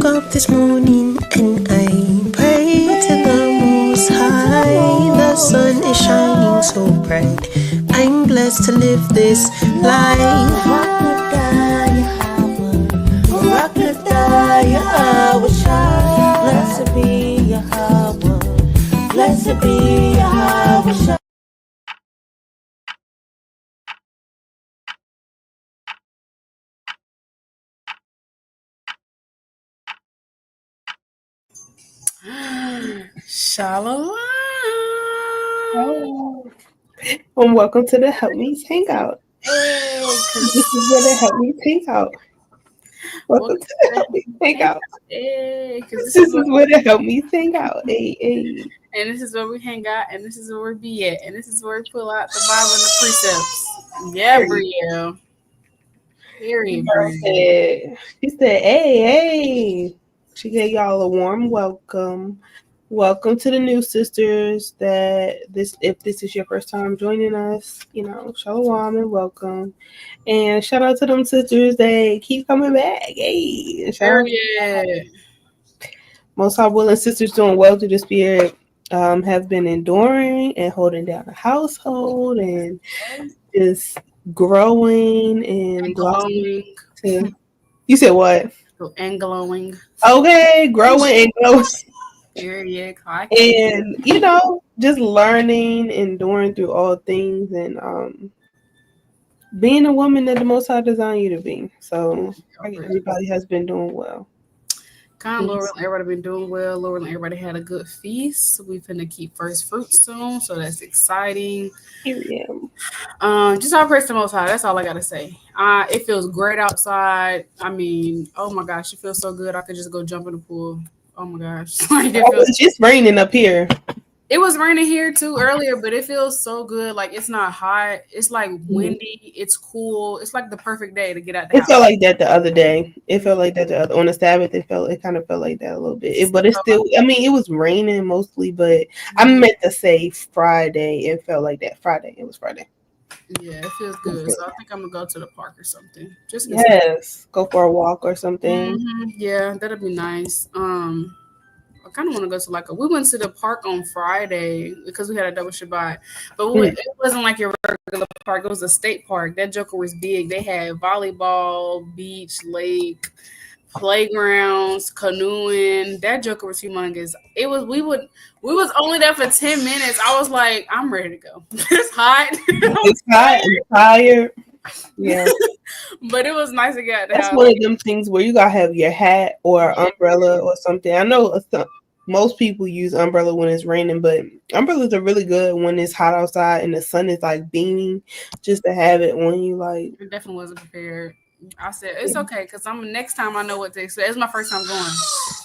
woke up this morning and I prayed to the Most High. The sun is shining so bright. I'm blessed to live this life. Yahawashi. Blessed be Yahawah. Blessed be Yahawashi. Shalawam. Oh. And welcome to the Helpmeets Hangout. Hey, This is where the Helpmeets Hangout. Welcome to the Helpmeets Hangout. Hey, This is where the Helpmeets Hangout. Hey. And this is where we hang out, and this is where we be at, and this is where we pull out the Bible and the precepts. Yeah, Brielle. She said, hey. She gave y'all a warm welcome. Welcome to the new sisters. If this is your first time joining us, Shalawam and welcome. And shout out to them sisters that keep coming back. Hey, Most High willing sisters doing well through the spirit. Have been enduring and holding down the household and just growing and glowing. You said what? And glowing. Okay, growing and glowing. And just learning, enduring through all things, and being a woman that the Most High designed you to be. So everybody has been doing well. Lord, everybody been doing well. Lord, everybody had a good feast. We finna keep first fruits soon, so that's exciting. Just all praise to the Most High. That's all I gotta say. It feels great outside. I mean, oh my gosh, it feels so good. I could just go jump in the pool. Oh my gosh, it's just raining up here. It was raining here too earlier, but it feels so good. Like it's not hot. It's like windy. It's cool. It's like the perfect day to get out the house. It felt like that the other day. It felt like that on the Sabbath. It kind of felt like that a little bit. But it's still. I mean, it was raining mostly, but I meant to say Friday. It felt like that Friday. It was Friday. Yeah, it feels good. So I think I'm gonna go to the park or something. Go for a walk or something. Mm-hmm. Yeah, that'll be nice. I kind of want to go to we went to the park on Friday because we had a double Shabbat, but it wasn't like your regular park. It was a state park. That joker was big. They had volleyball, beach, lake, playgrounds, canoeing. That joker was humongous. We was only there for 10 minutes. I was like, I'm ready to go. It's hot. It's hot. I'm tired. Yeah. But it was nice to get That's one of them things where you gotta have your hat or umbrella or something. I know most people use umbrella when it's raining, but umbrellas are really good when it's hot outside and the sun is like beaming. Just to have it on you, like. I definitely wasn't prepared. I said it's okay because next time I know what to expect. It's my first time going.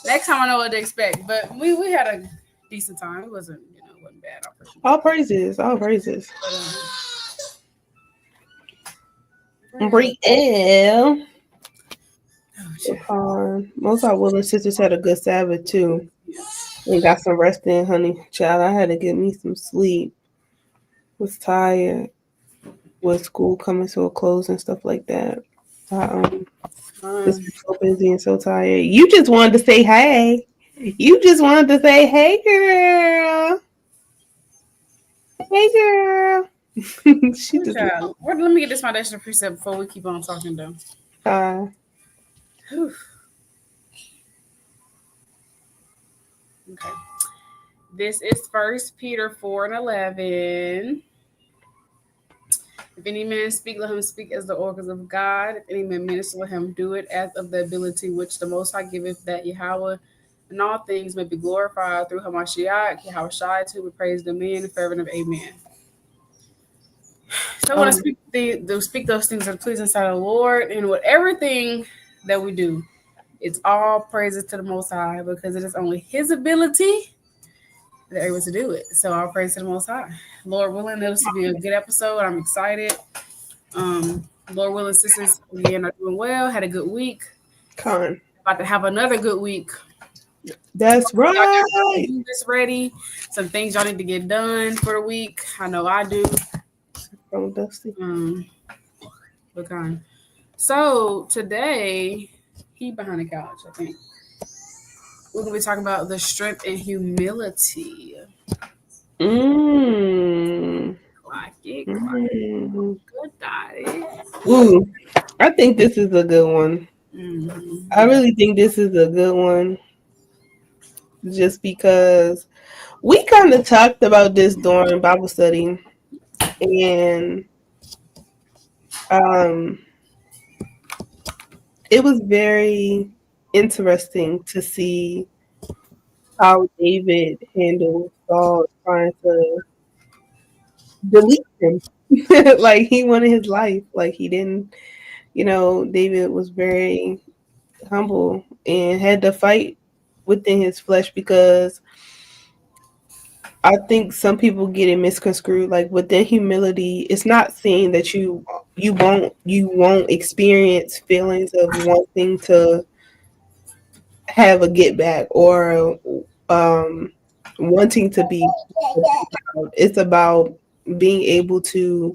Next time I know what to expect. But we had a decent time. It wasn't bad. All praises. Brielle. Most of our willing sisters had a good Sabbath too. And got some rest in, honey. Child, I had to get me some sleep. Was tired. With school coming to a close and stuff like that. Just so busy and so tired. You just wanted to say hey. You just wanted to say hey, girl. Hey, girl. Let me get this foundation precept before we keep on talking though. Okay. This is 1 Peter 4:11. If any man speak, let him speak as the oracles of God. If any man minister, let him do it as of the ability which the Most High giveth, that Yahawah in all things may be glorified through Hamashiach, Yahawashi, to be praised, dominion, fervent of Amen. So I want to speak those things that please inside of the Lord, and with everything that we do, it's all praises to the Most High because it is only His ability that able to do it. So all praise to the Most High. Lord willing, this will be a good episode. I'm excited. Lord willing, sisters again are doing well. Had a good week. About to have another good week. That's right. This ready. Some things y'all need to get done for the week. I know I do. From Dusty. So today he behind the couch, I think. we're gonna be talking about the strength and humility. Clock it. Good daddy. Ooh, I think this is a good one. I Yeah. really think this is a good one, just because we kind of talked about this during Bible study, and um, it was very interesting to see how David handled Saul trying to delete him. Like he wanted his life. Like he didn't, David was very humble and had to fight within his flesh, because I think some people get it misconstrued. Like within humility, it's not saying that you won't experience feelings of wanting to have a get back, or wanting to be. It's about being able to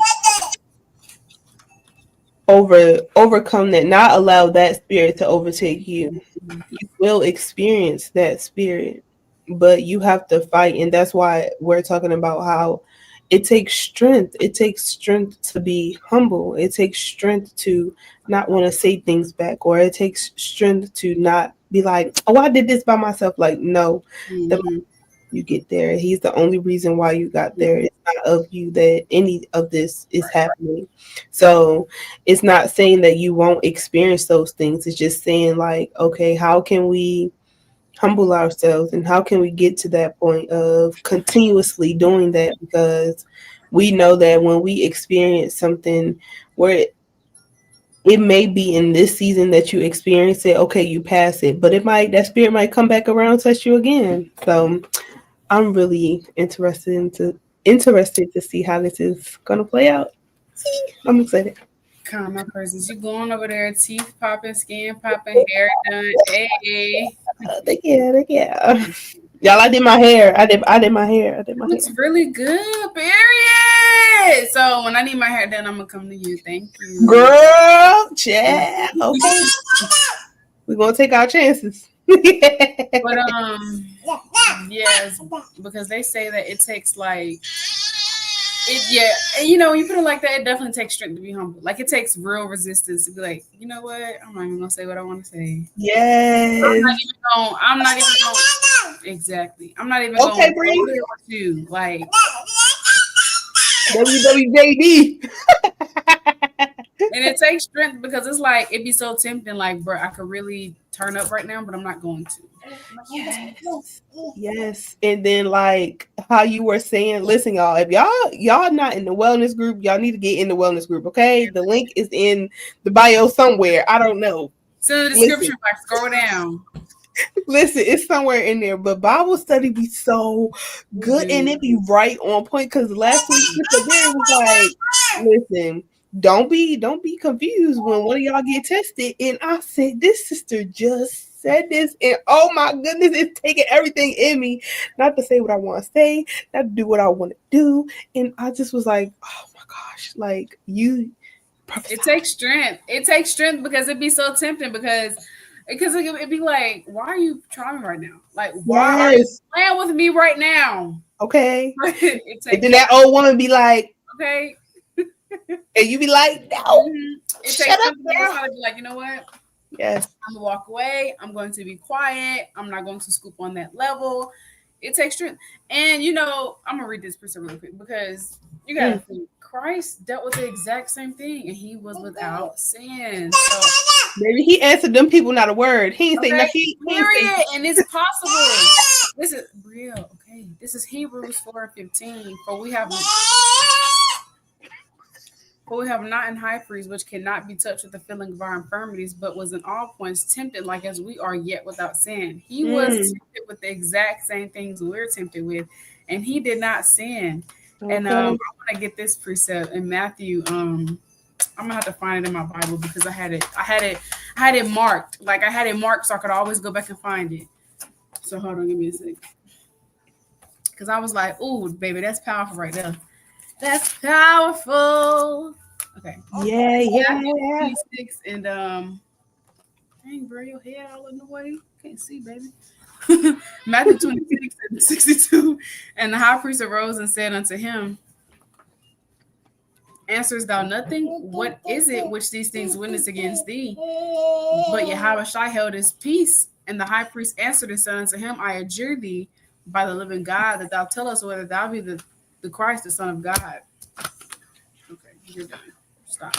overcome that, not allow that spirit to overtake you. You will experience that spirit, but you have to fight. And that's why we're talking about how it takes strength. It takes strength to be humble. It takes strength to not want to say things back, or it takes strength to not be like, oh, I did this by myself. Like, no, the you get there. He's the only reason why you got there. It's not of you that any of this is happening. So it's not saying that you won't experience those things. It's just saying, like, okay, how can we humble ourselves, and how can we get to that point of continuously doing that? Because we know that when we experience something where it may be in this season that you experience it, okay, you pass it, but that spirit might come back around and touch you again. So I'm really interested to see how this is gonna play out. I'm excited. Calm my presence. You going over there, teeth popping, skin popping, hair done. Hey. Thank you. Y'all, I did my hair. I did my hair. Looks really good, period. So when I need my hair done, I'm gonna come to you. Thank you. Girl, chat. Okay. We're gonna take our chances. But yes, because they say that it takes and you put it like that, it definitely takes strength to be humble. Like it takes real resistance to be like, you know what? I'm not even gonna say what I want to say. Yes. I'm not even going. Exactly. I'm not even okay, going to go with you. Like WWJD. And it takes strength, because it's like it'd be so tempting. Like, bro, I could really turn up right now, but I'm not going to. Yes. And then like how you were saying, listen, y'all, if y'all not in the wellness group, y'all need to get in the wellness group. Okay, the link is in the bio somewhere. I don't know. So the description box, scroll down. Listen, it's somewhere in there. But Bible study be so good, and it be right on point. Because last week Sister Barry was like, listen, don't be confused when one of y'all get tested. And I said, this sister just said this, and oh my goodness, it's taking everything in me, not to say what I want to say, not to do what I want to do. And I just was like, oh my gosh, like you prophesy. It takes strength. It takes strength, because it'd be so tempting, because it'd be like, why are you trying right now? Like, why are you playing with me right now? Okay. And then that old woman be like, okay. And you be like, no. It takes something to be like, you know what? Yes. I'm gonna walk away. I'm going to be quiet. I'm not going to scoop on that level. It takes strength. And I'm gonna read this precept really quick, because you gotta think Christ dealt with the exact same thing, and he was without sin. So maybe he answered them people not a word. He ain't say nothing. Period. And it's possible. This is real. Okay. This is Hebrews 4:15. For we have not an high priest which cannot be touched with the feeling of our infirmities, but was in all points tempted like as we are, yet without sin. He was tempted with the exact same things we're tempted with, and he did not sin. Okay. And I want to get this precept in Matthew. I'm gonna have to find it in my Bible, because I had it marked. Like I had it marked so I could always go back and find it. So hold on, give me a second. Because I was like, ooh, baby, that's powerful right there. That's powerful. Okay. Yeah. 26 and Dang, bro, your head all in the way. Can't see, baby. Matthew 26 and 62. And the high priest arose and said unto him, answerest thou nothing? What is it which these things witness against thee? But Yahawashi held his peace, and the high priest answered and said unto him, I adjure thee by the living God that thou tell us whether thou be the Christ, the Son of God. Okay, you're done. Stop.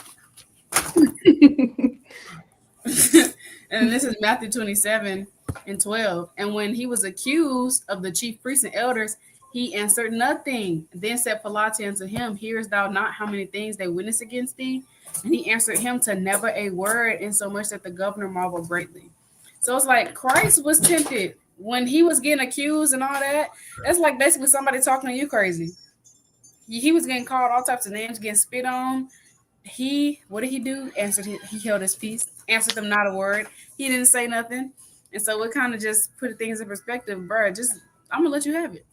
And this is Matthew 27 and 12. And when he was accused of the chief priests and elders, he answered nothing. Then said Pilate unto him, hearest thou not how many things they witness against thee? And he answered him to never a word, insomuch that the governor marveled greatly. So it's like Christ was tempted when he was getting accused and all that. That's like basically somebody talking to you crazy. He was getting called all types of names, getting spit on. What did he do? He held his peace, answered them not a word. He didn't say nothing. And so it kind of just put things in perspective, bro. I'm gonna let you have it.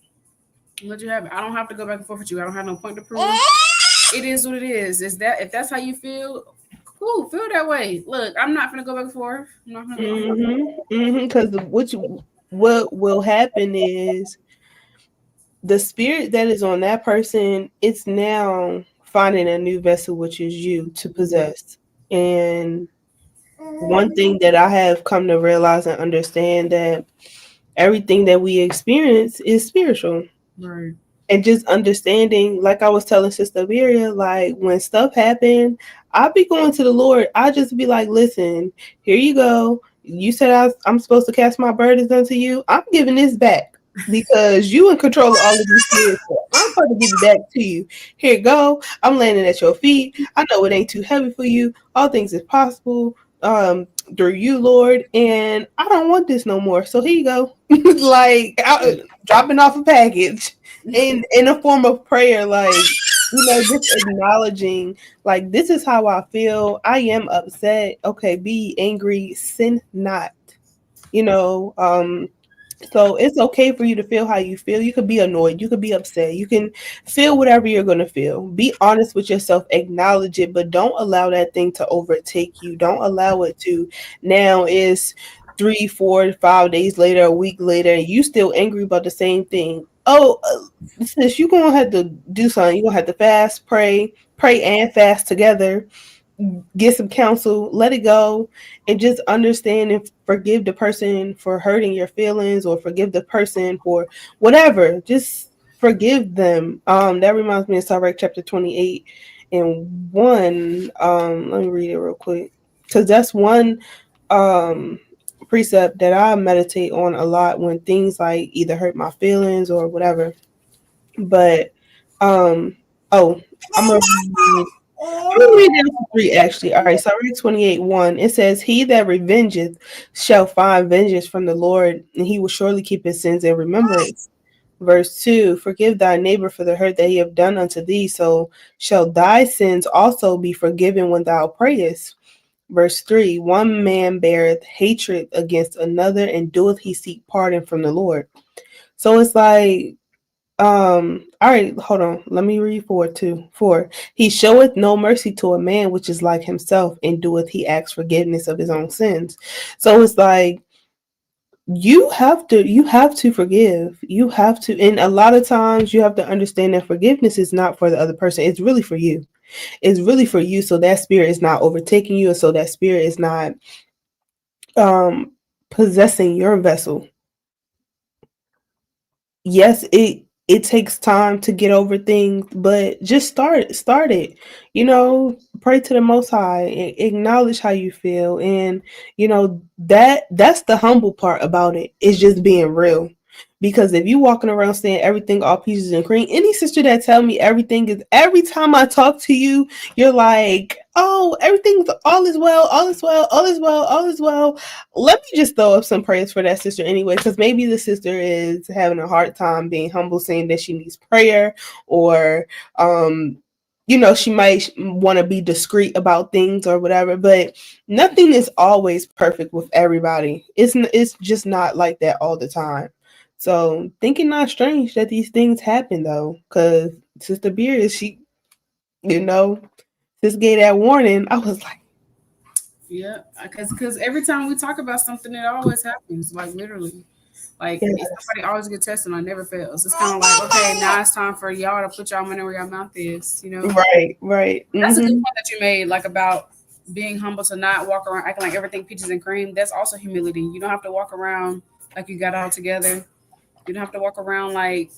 Let you have it. I don't have to go back and forth with you. I don't have no point to prove. It is what it is. If that's how you feel, cool, feel that way. Look, I'm not gonna go back and forth. I'm not gonna go Because what will happen is the spirit that is on that person, it's now finding a new vessel, which is you to possess. And one thing that I have come to realize and understand that everything that we experience is spiritual. Right. And just understanding, like I was telling Sister Abarriyah, like when stuff happened, I'll be going to the Lord. I just be like, listen, here you go. You said I'm supposed to cast my burdens unto you. I'm giving this back because you in control of all of these spirits. So I'm going to give it back to you. Here you go. I'm landing at your feet. I know it ain't too heavy for you. All things is possible through you, Lord. And I don't want this no more. So here you go. Like dropping off a package in a form of prayer, like, just acknowledging, like, this is how I feel. I am upset. Okay, be angry, sin not. So it's okay for you to feel how you feel. You could be annoyed. You could be upset. You can feel whatever you're going to feel. Be honest with yourself. Acknowledge it, but don't allow that thing to overtake you. Don't allow it to. Now is 3, 4, 5 days later, a week later, and you still angry about the same thing. Oh, sis, you're going to have to do something. You're going to have to fast, pray and fast together. Get some counsel, let it go, and just understand and forgive the person for hurting your feelings, or forgive the person for whatever. Just forgive them. That reminds me of Sirach chapter 28 and 1. Let me read it real quick, because that's one precept that I meditate on a lot when things like either hurt my feelings or whatever. But I'm gonna read down to 3 actually. All right, so I read 28:1. It says, he that revengeth shall find vengeance from the Lord, and he will surely keep his sins in remembrance. Verse 2, forgive thy neighbor for the hurt that he have done unto thee, so shall thy sins also be forgiven when thou prayest. Verse 3, one man beareth hatred against another, and doeth he seek pardon from the Lord. So it's like, all right, hold on. Let me read 4 too. 4. He showeth no mercy to a man which is like himself, and doeth he ask forgiveness of his own sins. So it's like you have to forgive. You have to, and a lot of times you have to understand that forgiveness is not for the other person. It's really for you. It's really for you, so that spirit is not overtaking you, and so that spirit is not possessing your vessel. Yes, it takes time to get over things, but just start it. Pray to the Most High, acknowledge how you feel, and that's the humble part about it. Is just being real. Because if you walking around saying everything all peaches and cream, any sister that tell me everything is, every time I talk to you, you're like, oh, everything's all is well, all is well, all is well, all is well. Let me just throw up some prayers for that sister anyway, because maybe the sister is having a hard time being humble, saying that she needs prayer, or she might want to be discreet about things or whatever, but nothing is always perfect with everybody. It's just not like that all the time. So thinking not strange that these things happen though, because Sister Beard, she, just gave that warning. I was like, Yeah, because every time we talk about something, it always happens. Like literally, like Yes. somebody always get tested on, it never fails. It's kind of like, okay, now it's time for y'all to put y'all money where your mouth is. You know, Right. that's a good Mm-hmm. point that you made, like about being humble to not walk around acting like everything peaches and cream. That's also humility. You don't have to walk around like you got it all together. You don't have to walk around like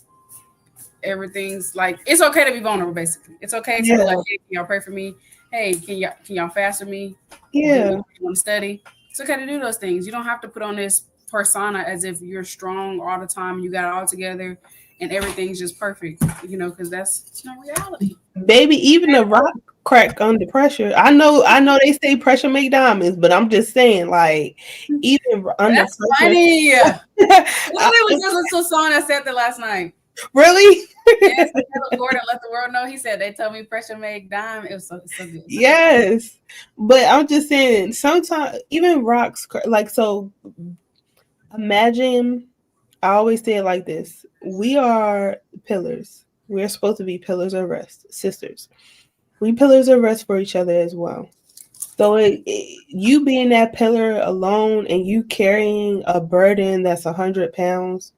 everything's like, it's okay to be vulnerable. Basically, it's okay to be like, Yeah. hey, can y'all pray for me? Hey, can y'all fast with me? Do Yeah. you want to study? It's okay to do those things. You don't have to put on this persona as if you're strong all the time. You got it all together, and everything's just perfect. You know, because that's not reality. Baby, even the rock crack under pressure. I know they say pressure make diamonds, but I'm just saying, like, even under That's pressure. funny. I- Literally was listening to a song that said that last night. really? Yes, Caleb Gordon let the world know. He said they told me pressure make dime. It was so good. So good. Yes. But I'm just saying, sometimes even rocks, like, so imagine, I always say it like this: we are pillars. We're supposed to be pillars of rest, sisters. We pillars of rest for each other as well. So you being that pillar alone and you carrying a burden that's 100 pounds,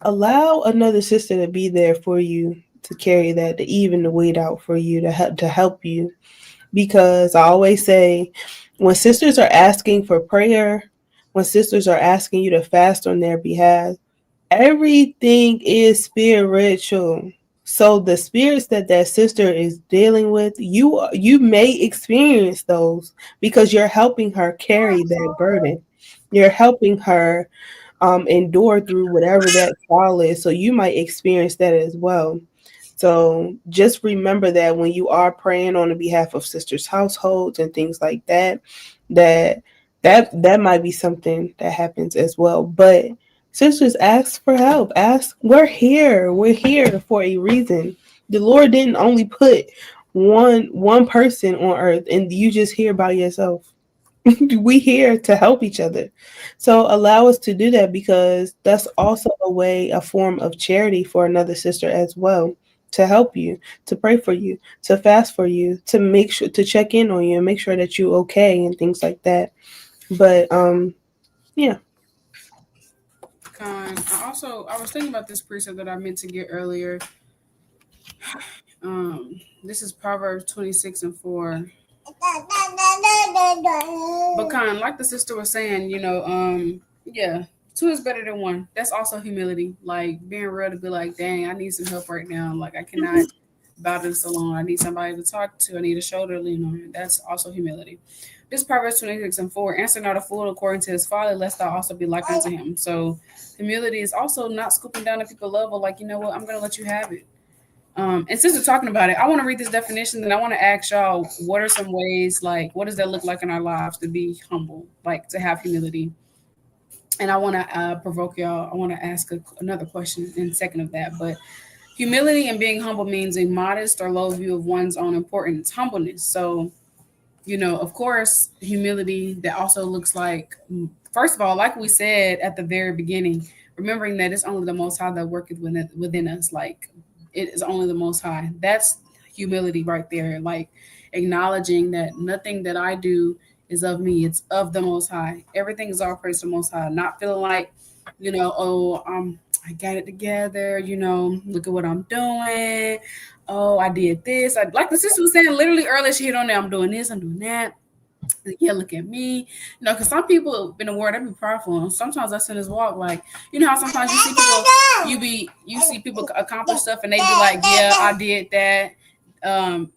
allow another sister to be there for you to carry that, to even the weight out for you, to help you. Because I always say, when sisters are asking for prayer, when sisters are asking you to fast on their behalf, everything is spiritual. So the spirits that sister is dealing with, you may experience those because you're helping her carry that burden. You're helping her endure through whatever that trial is. So you might experience that as well. So just remember that when you are praying on the behalf of sisters' households and things like that, that that might be something that happens as well. But sisters, ask for help. Ask. We're here. We're here for a reason. The Lord didn't only put one person on earth, and you just here by yourself. We here to help each other. So allow us to do that, because that's also a form of charity for another sister as well. To help you, to pray for you, to fast for you, to make sure to check in on you and make sure that you're okay and things like that. But yeah. I was thinking about this precept that I meant to get earlier. This is Proverbs 26:4. But like the sister was saying, yeah, two is better than one. That's also humility. Like being real to be like, dang, I need some help right now. Like I cannot battle this alone. I need somebody to talk to. I need a shoulder to lean on. That's also humility. This Proverbs 26:4, answer not a fool according to his folly, lest thou also be like unto him. So humility is also not scooping down at people's level, like, you know what, I'm gonna let you have it. And since we're talking about it, I want to read this definition, and I want to ask y'all, what are some ways, like, what does that look like in our lives to be humble, like to have humility? And I want to provoke y'all. I want to ask another question in second of that. But humility and being humble means a modest or low view of one's own importance, humbleness. So, of course, humility that also looks like, first of all, like we said at the very beginning, remembering that it's only the Most High that worketh within us. Like, it is only the Most High. That's humility right there. Like, acknowledging that nothing that I do is of me, it's of the Most High. Everything is all praise to the Most High. Not feeling like, oh, I got it together, look at what I'm doing. Oh, I did this. Like the sister was saying literally earlier, she hit on there, I'm doing this, I'm doing that. Yeah, look at me. Because some people in the world, they be prideful. And sometimes I in this walk, like, how sometimes you see people, you see people accomplish stuff and they be like, yeah, I did that.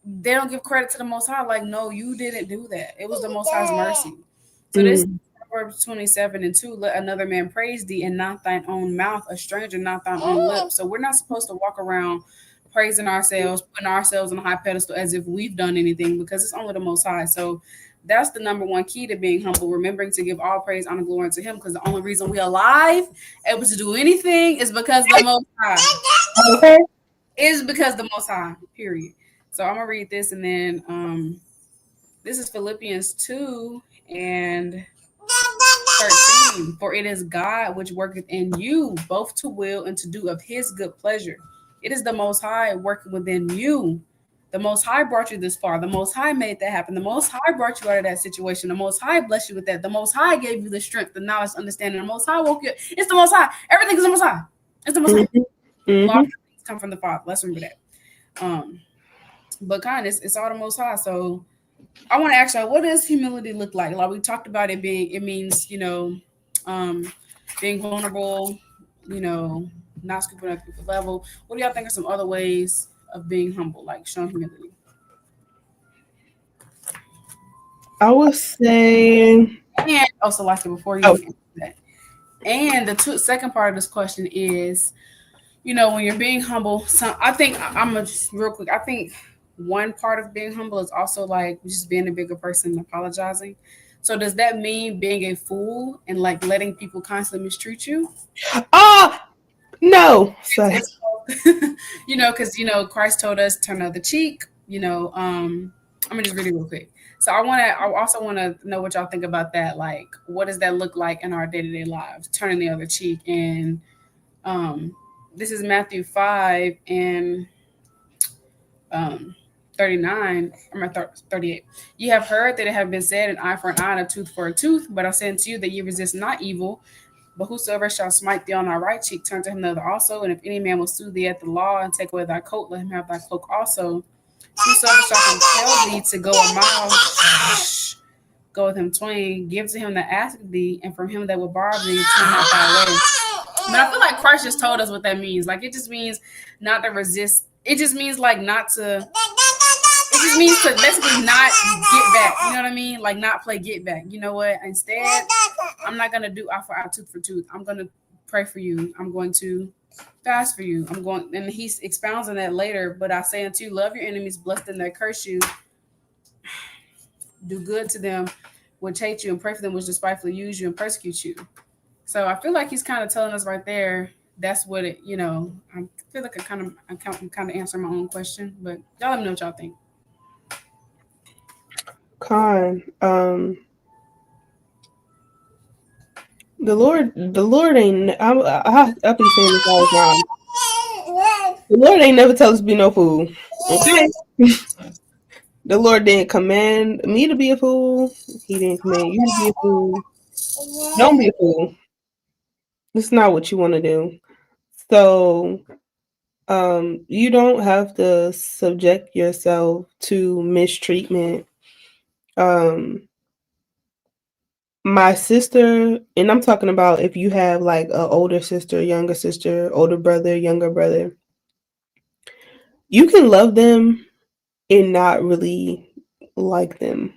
They don't give credit to the Most High. Like, no, you didn't do that. It was the Most High's mercy. So this Mm. Proverbs 27:2, let another man praise thee and not thine own mouth, a stranger not thine own lips. So we're not supposed to walk around praising ourselves, putting ourselves on a high pedestal as if we've done anything, because it's only the Most High. So that's the number one key to being humble, remembering to give all praise, honor, glory to him, because the only reason we're alive, able to do anything, is because the Most High. Okay. Is because the Most High, period. So I'm going to read this, and then this is Philippians 2 and 13. For it is God which worketh in you both to will and to do of his good pleasure. It is the Most High working within you The Most High brought you this far. The Most High made that happen. The Most High brought you out of that situation. The Most High blessed you with that. The Most High gave you the strength, the knowledge, understanding. The Most High woke you up. It's the Most High. Everything is the Most High. It's the Most High. Mm-hmm. Law come from the Father. Let's remember that. But kindness, it's all the Most High. So I want to ask y'all, what does humility look like? Like we talked about it means, being vulnerable, not scooping up people's level. What do y'all think are some other ways of being humble, like showing humility? I would say, and also, like before you answer that, and the second part of this question is, when you're being humble. So I think I'm just real quick. I think one part of being humble is also like just being a bigger person and apologizing. So does that mean being a fool and like letting people constantly mistreat you? No. Because Christ told us turn the other cheek. I'm gonna just read it real quick. So I also want to know what y'all think about that. Like, what does that look like in our day-to-day lives? Turning the other cheek. And this is Matthew 5 and 39, or 38. You have heard that it have been said, an eye for an eye and a tooth for a tooth. But I say unto you that you resist not evil. But whosoever shall smite thee on thy right cheek, turn to him the other also. And if any man will sue thee at the law and take away thy coat, let him have thy cloak also. Whosoever shall compel thee to go a mile, go with him twain. Give to him that asketh thee, and from him that will borrow thee, turn not thy way. But I feel like Christ just told us what that means. Like, it just means not to resist. It just means like not to. It just means to basically not get back. You know what I mean? Like not play get back. You know what? Instead, I'm not gonna do eye for eye, tooth for tooth. I'm gonna pray for you. I'm going to fast for you. I'm going, and he expounds on that later. But I say unto you, love your enemies, bless them that curse you, do good to them which hate you, and pray for them which despitefully use you and persecute you. So I feel like he's kind of telling us right there. That's what it. I feel like I'm kind of answering my own question, but y'all let me know what y'all think. The Lord ain't. I'll be saying this all the time. The Lord ain't never tell us to be no fool. Okay. The Lord didn't command me to be a fool. He didn't command you to be a fool. Don't be a fool. It's not what you want to do. So, you don't have to subject yourself to mistreatment. My sister, and I'm talking about if you have like an older sister, younger sister, older brother, younger brother, you can love them and not really like them.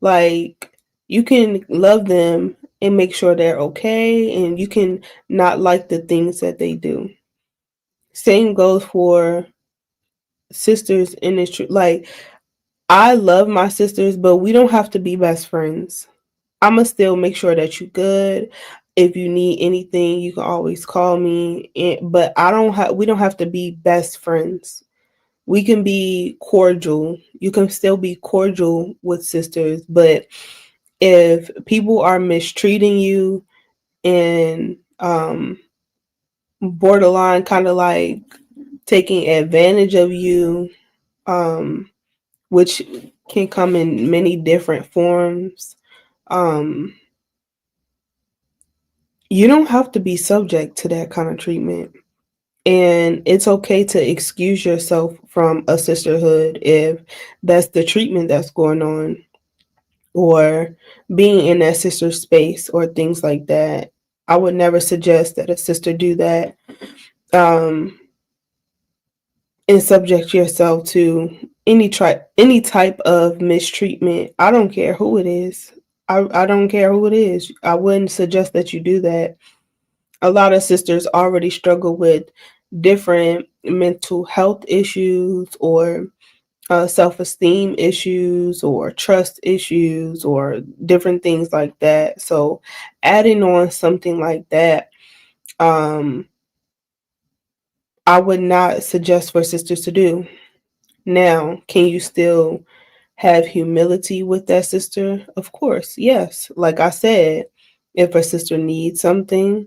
Like, you can love them and make sure they're okay, and you can not like the things that they do. Same goes for sisters in this truth. Like, I love my sisters, but we don't have to be best friends. I'ma still make sure that you're good. If you need anything, you can always call me. But we don't have to be best friends. We can be cordial. You can still be cordial with sisters, but if people are mistreating you and borderline kind of like taking advantage of you, which can come in many different forms, you don't have to be subject to that kind of treatment. And it's okay to excuse yourself from a sisterhood if that's the treatment that's going on, or being in that sister space or things like that. I would never suggest that a sister do that, and subject yourself to any type of mistreatment. I don't care who it is. I don't care who it is. I wouldn't suggest that you do that. A lot of sisters already struggle with different mental health issues, or self-esteem issues, or trust issues, or different things like that. So adding on something like that, I would not suggest for sisters to do. Now, can you still have humility with that sister? Of course, yes. Like I said, if a sister needs something,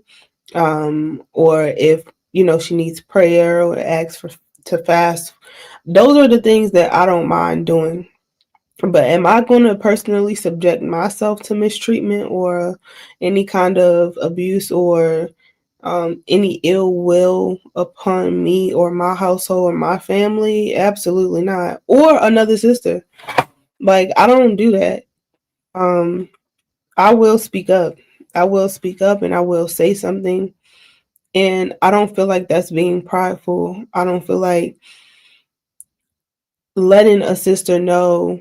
or if she needs prayer or asks to fast, those are the things that I don't mind doing. But am I going to personally subject myself to mistreatment or any kind of abuse or any ill will upon me or my household or my family? Absolutely not. Or another sister. Like, I don't do that. Um, I will speak up. I will speak up and I will say something. And I don't feel like that's being prideful. I don't feel like letting a sister know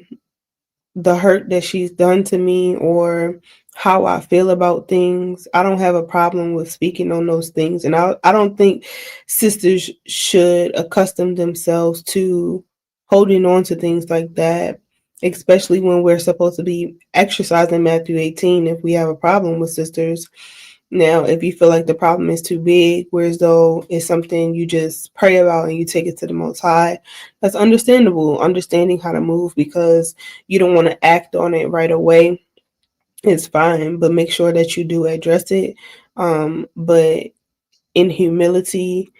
the hurt that she's done to me or how I feel about things. I don't have a problem with speaking on those things. And I don't think sisters should accustom themselves to holding on to things like that, especially when we're supposed to be exercising Matthew 18 if we have a problem with sisters. Now, if you feel like the problem is too big, whereas though it's something you just pray about and you take it to the Most High, that's understandable. Understanding how to move because you don't want to act on it right away is fine, but make sure that you do address it. But in humility,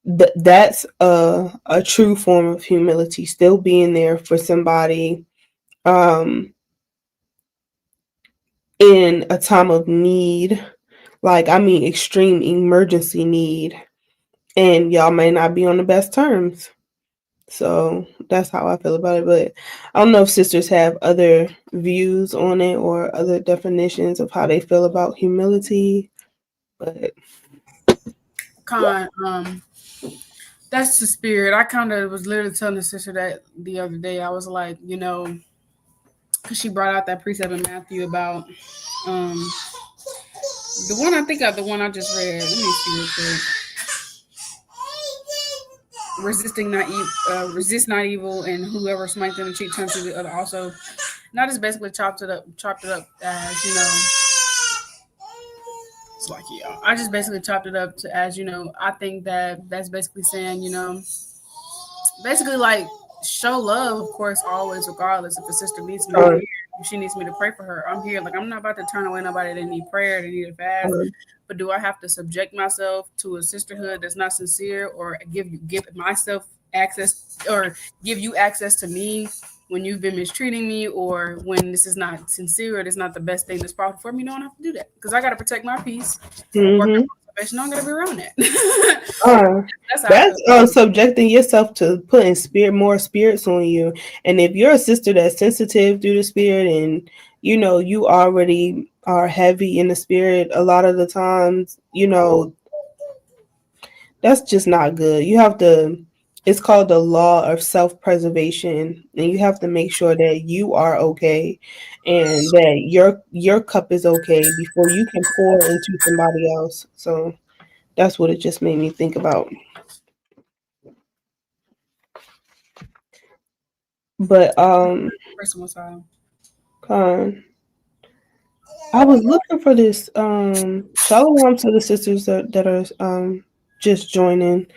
that's a true form of humility. Still being there for somebody um, in a time of need, like I mean, extreme emergency need. And y'all may not be on the best terms. So that's how I feel about it. But I don't know if sisters have other views on it or other definitions of how they feel about humility. But That's the spirit. I kind of was literally telling the sister that the other day. I was like, because she brought out that precept in Matthew about um the one I think of, the one I just read. Let me see real quick. Resist not evil, and whoever smites them the cheek turns to the other. Also, and I just basically chopped it up as it's like yeah. I just basically chopped it up to as I think that that's basically saying basically like show love, of course, always, regardless. If a sister needs me, I'm here. If she needs me to pray for her, I'm here. Like I'm not about to turn away nobody that need prayer, that need a fast. But do I have to subject myself to a sisterhood that's not sincere, or give myself access, or give you access to me when you've been mistreating me, or when this is not sincere, or this is not the best thing that's possible for me? No, I don't have to do that because I got to protect my peace. mm-hmm. I don't got to be around that. That's subjecting yourself to putting more spirits on you. And if you're a sister that's sensitive through the spirit and you already are heavy in the spirit a lot of the times, that's just not good. It's called the law of self-preservation, and you have to make sure that you are okay and that your cup is okay before you can pour into somebody else. So that's what it just made me think about. But Personal time. I was looking for this Shalawam to the sisters that are just joining.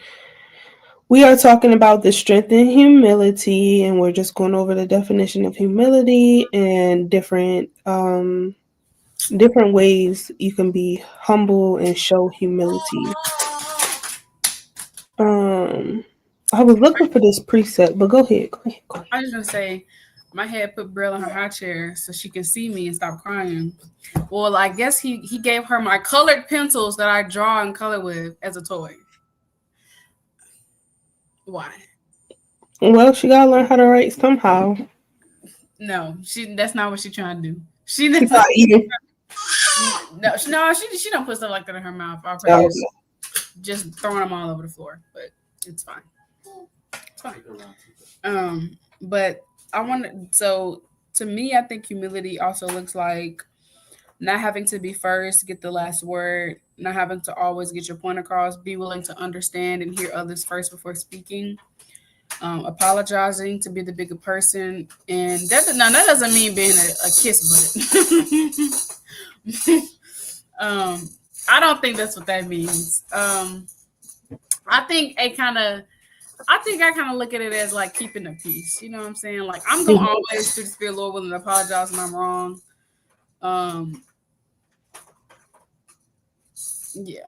We are talking about the strength in humility, and we're just going over the definition of humility and different ways you can be humble and show humility. I was looking for this precept, but go ahead. I was gonna say, my head put Brill in her high chair so she can see me and stop crying. Well, I guess he gave her my colored pencils that I draw and color with as a toy. Why? Well, she gotta learn how to write somehow. No, that's not what she's trying to do. She She's not eating. No, she don't put stuff like that in her mouth. I'll just throwing them all over the floor, but it's fine. It's fine. But I want to. So to me, I think humility also looks like not having to be first, get the last word, not having to always get your point across, be willing to understand and hear others first before speaking, apologizing to be the bigger person. And that doesn't mean being a kiss butt. I don't think that's what that means. I think I kind of look at it as like keeping the peace. You know what I'm saying? Like I'm gonna always through the spirit, Lord willing, to apologize when I'm wrong. Yeah.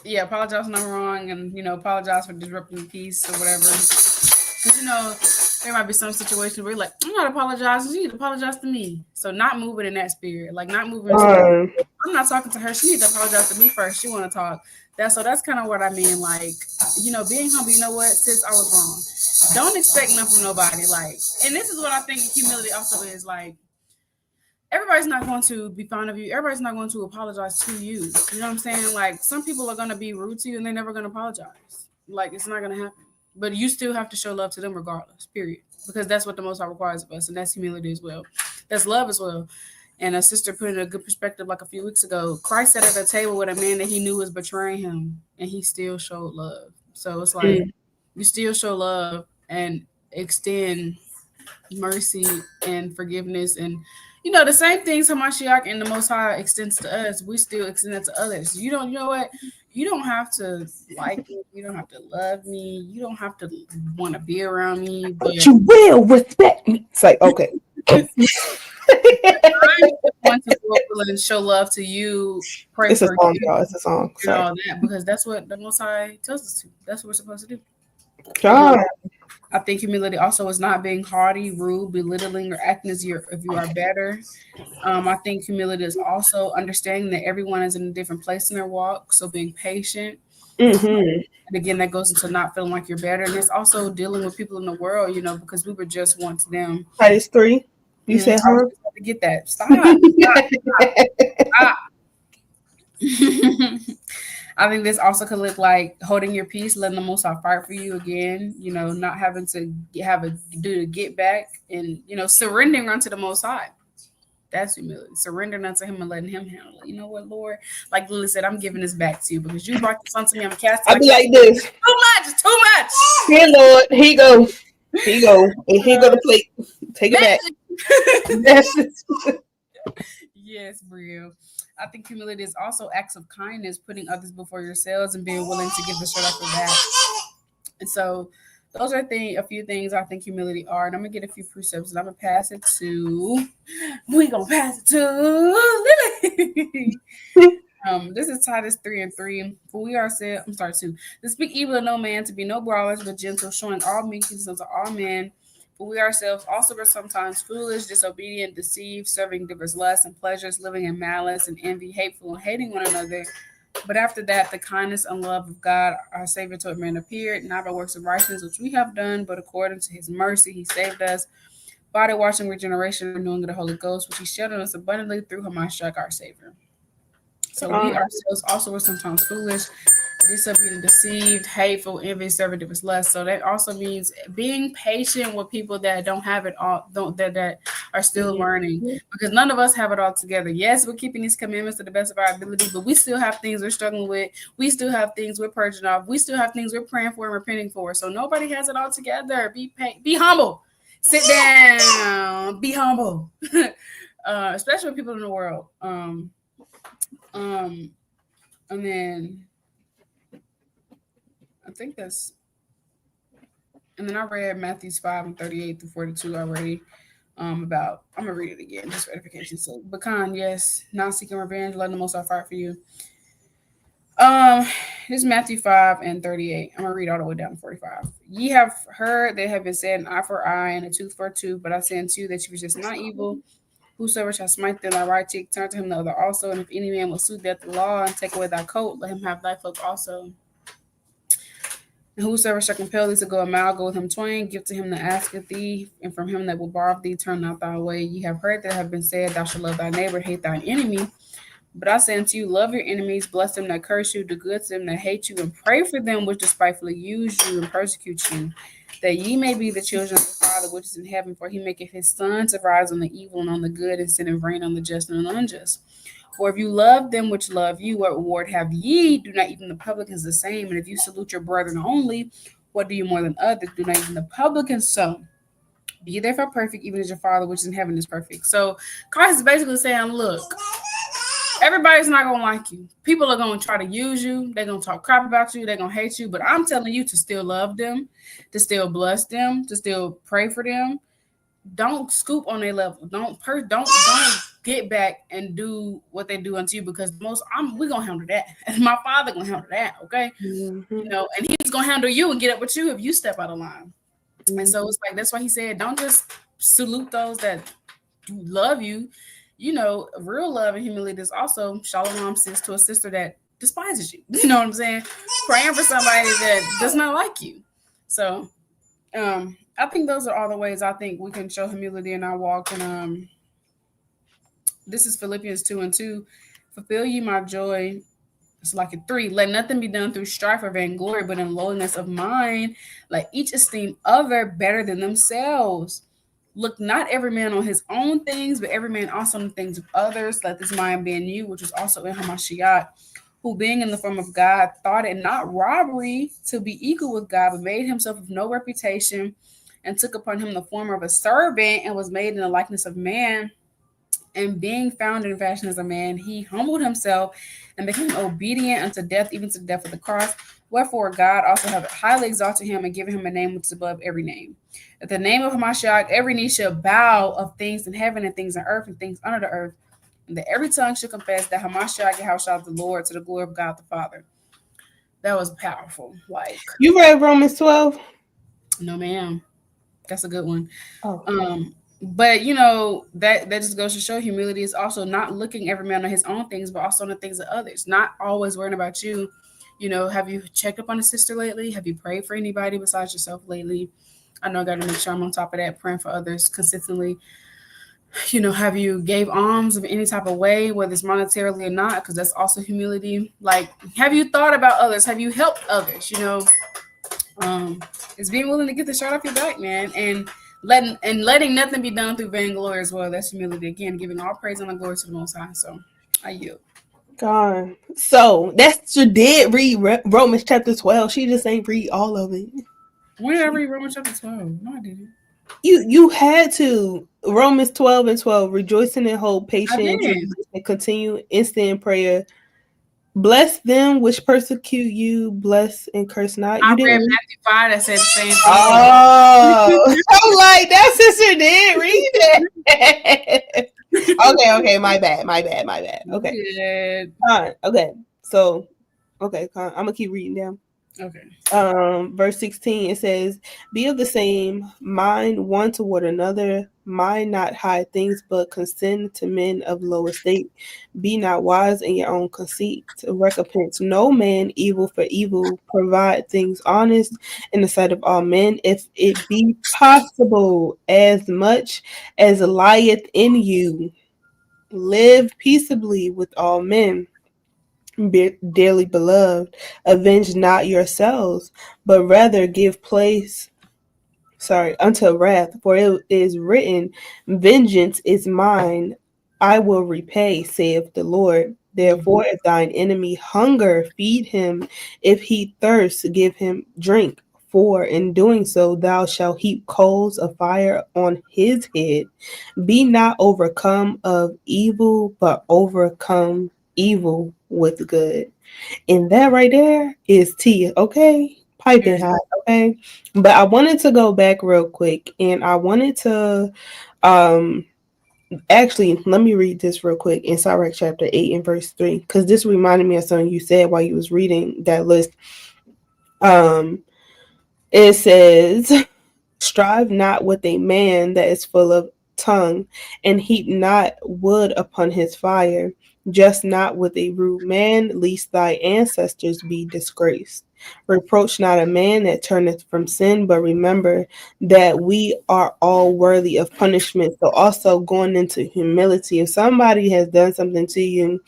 Yeah, apologize when I'm wrong, and apologize for disrupting the peace or whatever. Because there might be some situation where you're like, I'm not apologizing. She need to apologize to me. So not moving in that spirit, like not moving. I'm not talking to her. She needs to apologize to me first. She want to talk. That's kind of what I mean. Like, being humble. You know what? Sis, I was wrong. Don't expect nothing from nobody. Like, and this is what I think humility also is. Like, everybody's not going to be fond of you. Everybody's not going to apologize to you. You know what I'm saying? Like, some people are going to be rude to you and they're never going to apologize. Like, it's not going to happen. But you still have to show love to them regardless, period. Because that's what the Most High requires of us. And that's humility as well. That's love as well. And a sister put in a good perspective like a few weeks ago. Christ sat at a table with a man that he knew was betraying him. And he still showed love. So it's like, you still show love and extend mercy and forgiveness, and the same things Hamashiach and the Most High extends to us, we still extend it to others. You know what? You don't have to like me. You don't have to love me. You don't have to want to be around me. But you will respect me. It's like, okay. I'm going to go and show love to you. Pray it's for a song, you, y'all. It's a song. and all that, because that's what the Most High tells us to. That's what we're supposed to do. I think humility also is not being haughty, rude, belittling, or acting as if you are better. I think humility is also understanding that everyone is in a different place in their walk, so being patient. And again, that goes into not feeling like you're better. And it's also dealing with people in the world, because we were just once them. Titus 3. You said, I was to get that. Stop. I think this also could look like holding your peace, letting the Most High fight for you again, not having to do the get back, and, surrendering unto the Most High. That's humility. Surrendering unto him and letting him handle it. You know what, Lord? Like Lily said, I'm giving this back to you because you brought this onto me. I'm casting. I'll be like this. Too much. Here, Lord. Here you go. Here you go. And here go the plate. Take it back. Yes, Brio. I think humility is also acts of kindness, putting others before yourselves and being willing to give the shirt off your back. And so those are a few things I think humility are. And I'm going to get a few precepts and I'm going to pass it to Lily. This is Titus 3:3. For we are said, I'm sorry, 2. To speak evil of no man, to be no brawlers, but gentle, showing all meekness unto all men. For we ourselves also were sometimes foolish, disobedient, deceived, serving diverse lusts and pleasures, living in malice and envy, hateful, and hating one another. But after that, the kindness and love of God, our Savior, toward man appeared, not by works of righteousness which we have done, but according to his mercy, he saved us by the washing regeneration, renewing of the Holy Ghost, which he shed on us abundantly through Hamashiach, our Savior. So we ourselves also were sometimes foolish, disobedient, deceived, hateful, envy, serving diverse lusts. So that also means being patient with people that don't have it all, that are still learning, because none of us have it all together. Yes, we're keeping these commandments to the best of our ability, but we still have things we're struggling with. We still have things we're purging off. We still have things we're praying for and repenting for. So nobody has it all together. Be humble. Sit down. Be humble. Especially with people in the world. And then I think that's, and then I read Matthew 5:38-42 already. I'm gonna read it again, just for edification's sake. But yes, not seeking revenge, letting the Most High fight for you. This is Matthew 5:38. I'm gonna read all the way down to 45. Ye have heard that have been said, an eye for eye and a tooth for a tooth, but I say unto you that you resist not evil. Whosoever shall smite thee on thy right cheek, turn to him the other also. And if any man will sue thee at the law and take away thy coat, let him have thy cloak also. And whosoever shall compel thee to go a mile, go with him twain. Give to him that asketh thee, and from him that will borrow thee, turn not thy way. Ye have heard that have been said, thou shalt love thy neighbor, hate thine enemy. But I say unto you, love your enemies, bless them that curse you, do good to them that hate you, and pray for them which despitefully use you and persecute you, that ye may be the children of the Father which is in heaven, for he maketh his sun to rise on the evil and on the good, and sendeth rain on the just and on the unjust. For if you love them which love you, what reward have ye? Do not even the publicans the same? And if you salute your brethren only, what do you more than others? Do not even the publicans so? Be therefore perfect, even as your Father which is in heaven is perfect. So Christ is basically saying, look, everybody's not going to like you. People are going to try to use you. They're going to talk crap about you. They're going to hate you. But I'm telling you to still love them, to still bless them, to still pray for them. Don't scoop on their level. Don't get back and do what they do unto you, because we're gonna handle that. And my father gonna handle that, okay? Mm-hmm. And he's gonna handle you and get up with you if you step out of line. And so Mm-hmm. it's like that's why he said, don't just salute those that love you. Real love and humility is also Shalawam says to a sister that despises you. You know what I'm saying? Praying for somebody that does not like you. So I think those are all the ways I think we can show humility in our walk. And this is Philippians 2:2. Fulfill you my joy. It's like a 3. Let nothing be done through strife or vainglory, but in lowliness of mind. Let each esteem other better than themselves. Look not every man on his own things, but every man also on the things of others. Let this mind be in you, which was also in Hamashiach, who being in the form of God, thought it not robbery to be equal with God, but made himself of no reputation, and took upon him the form of a servant, and was made in the likeness of man. And being found in fashion as a man, he humbled himself and became obedient unto death, even to the death of the cross. Wherefore God also have highly exalted him and given him a name which is above every name. At the name of Hamashiach, every knee shall bow, of things in heaven and things on earth and things under the earth, and that every tongue should confess that Hamashiach Yahawashi is the Lord, to the glory of God the Father. That was powerful. Like, You read Romans 12? no, ma'am. That's a good one. Oh. But that just goes to show humility is also not looking every man on his own things, but also on the things of others. Not always worrying about you. Have you checked up on a sister lately? Have you prayed for anybody besides yourself lately? I know I got to make sure I'm on top of that, praying for others consistently. Have you gave alms of any type of way, whether it's monetarily or not? Because that's also humility. Like, have you thought about others? Have you helped others? It's being willing to get the shirt off your back, man, and letting nothing be done through vainglory as well. That's humility. Again, giving all praise and glory to the Most High. So I yield. God. So that's she did read Romans chapter 12. She just ain't read all of it. When did I read Romans chapter 12? No, I didn't. You had to. Romans 12:12. Rejoicing in hope, I patient did. and continue instant in prayer. Bless them which persecute you, bless and curse not. I You read didn't read? Matthew 5 that said the same thing. Oh, I'm like, that sister did read it. Okay, my bad. Okay. Good. Okay. So, okay, I'm gonna keep reading down. Okay. Verse 16, it says, be of the same mind one toward another, mind not high things, but consent to men of low estate. Be not wise in your own conceit. Recompense no man evil for evil. Provide things honest in the sight of all men, if it be possible, as much as lieth in you. Live peaceably with all men. Dearly beloved, avenge not yourselves, but rather give place, unto wrath, for it is written, vengeance is mine, I will repay, saith the Lord. Therefore, if thine enemy hunger, feed him. If he thirst, give him drink. For in doing so, thou shalt heap coals of fire on his head. Be not overcome of evil, but overcome evil with good. And that right there is tea, okay? Piping hot, okay? But I wanted to go back real quick, and I wanted to actually, let me read this real quick in Sirach chapter 8 and verse 3, because this reminded me of something you said while you was reading that list. It says, strive not with a man that is full of tongue, and heap not wood upon his fire. Just not with a rude man, lest thy ancestors be disgraced. Reproach not a man that turneth from sin, but remember that we are all worthy of punishment. So also going into humility, if somebody has done something to you and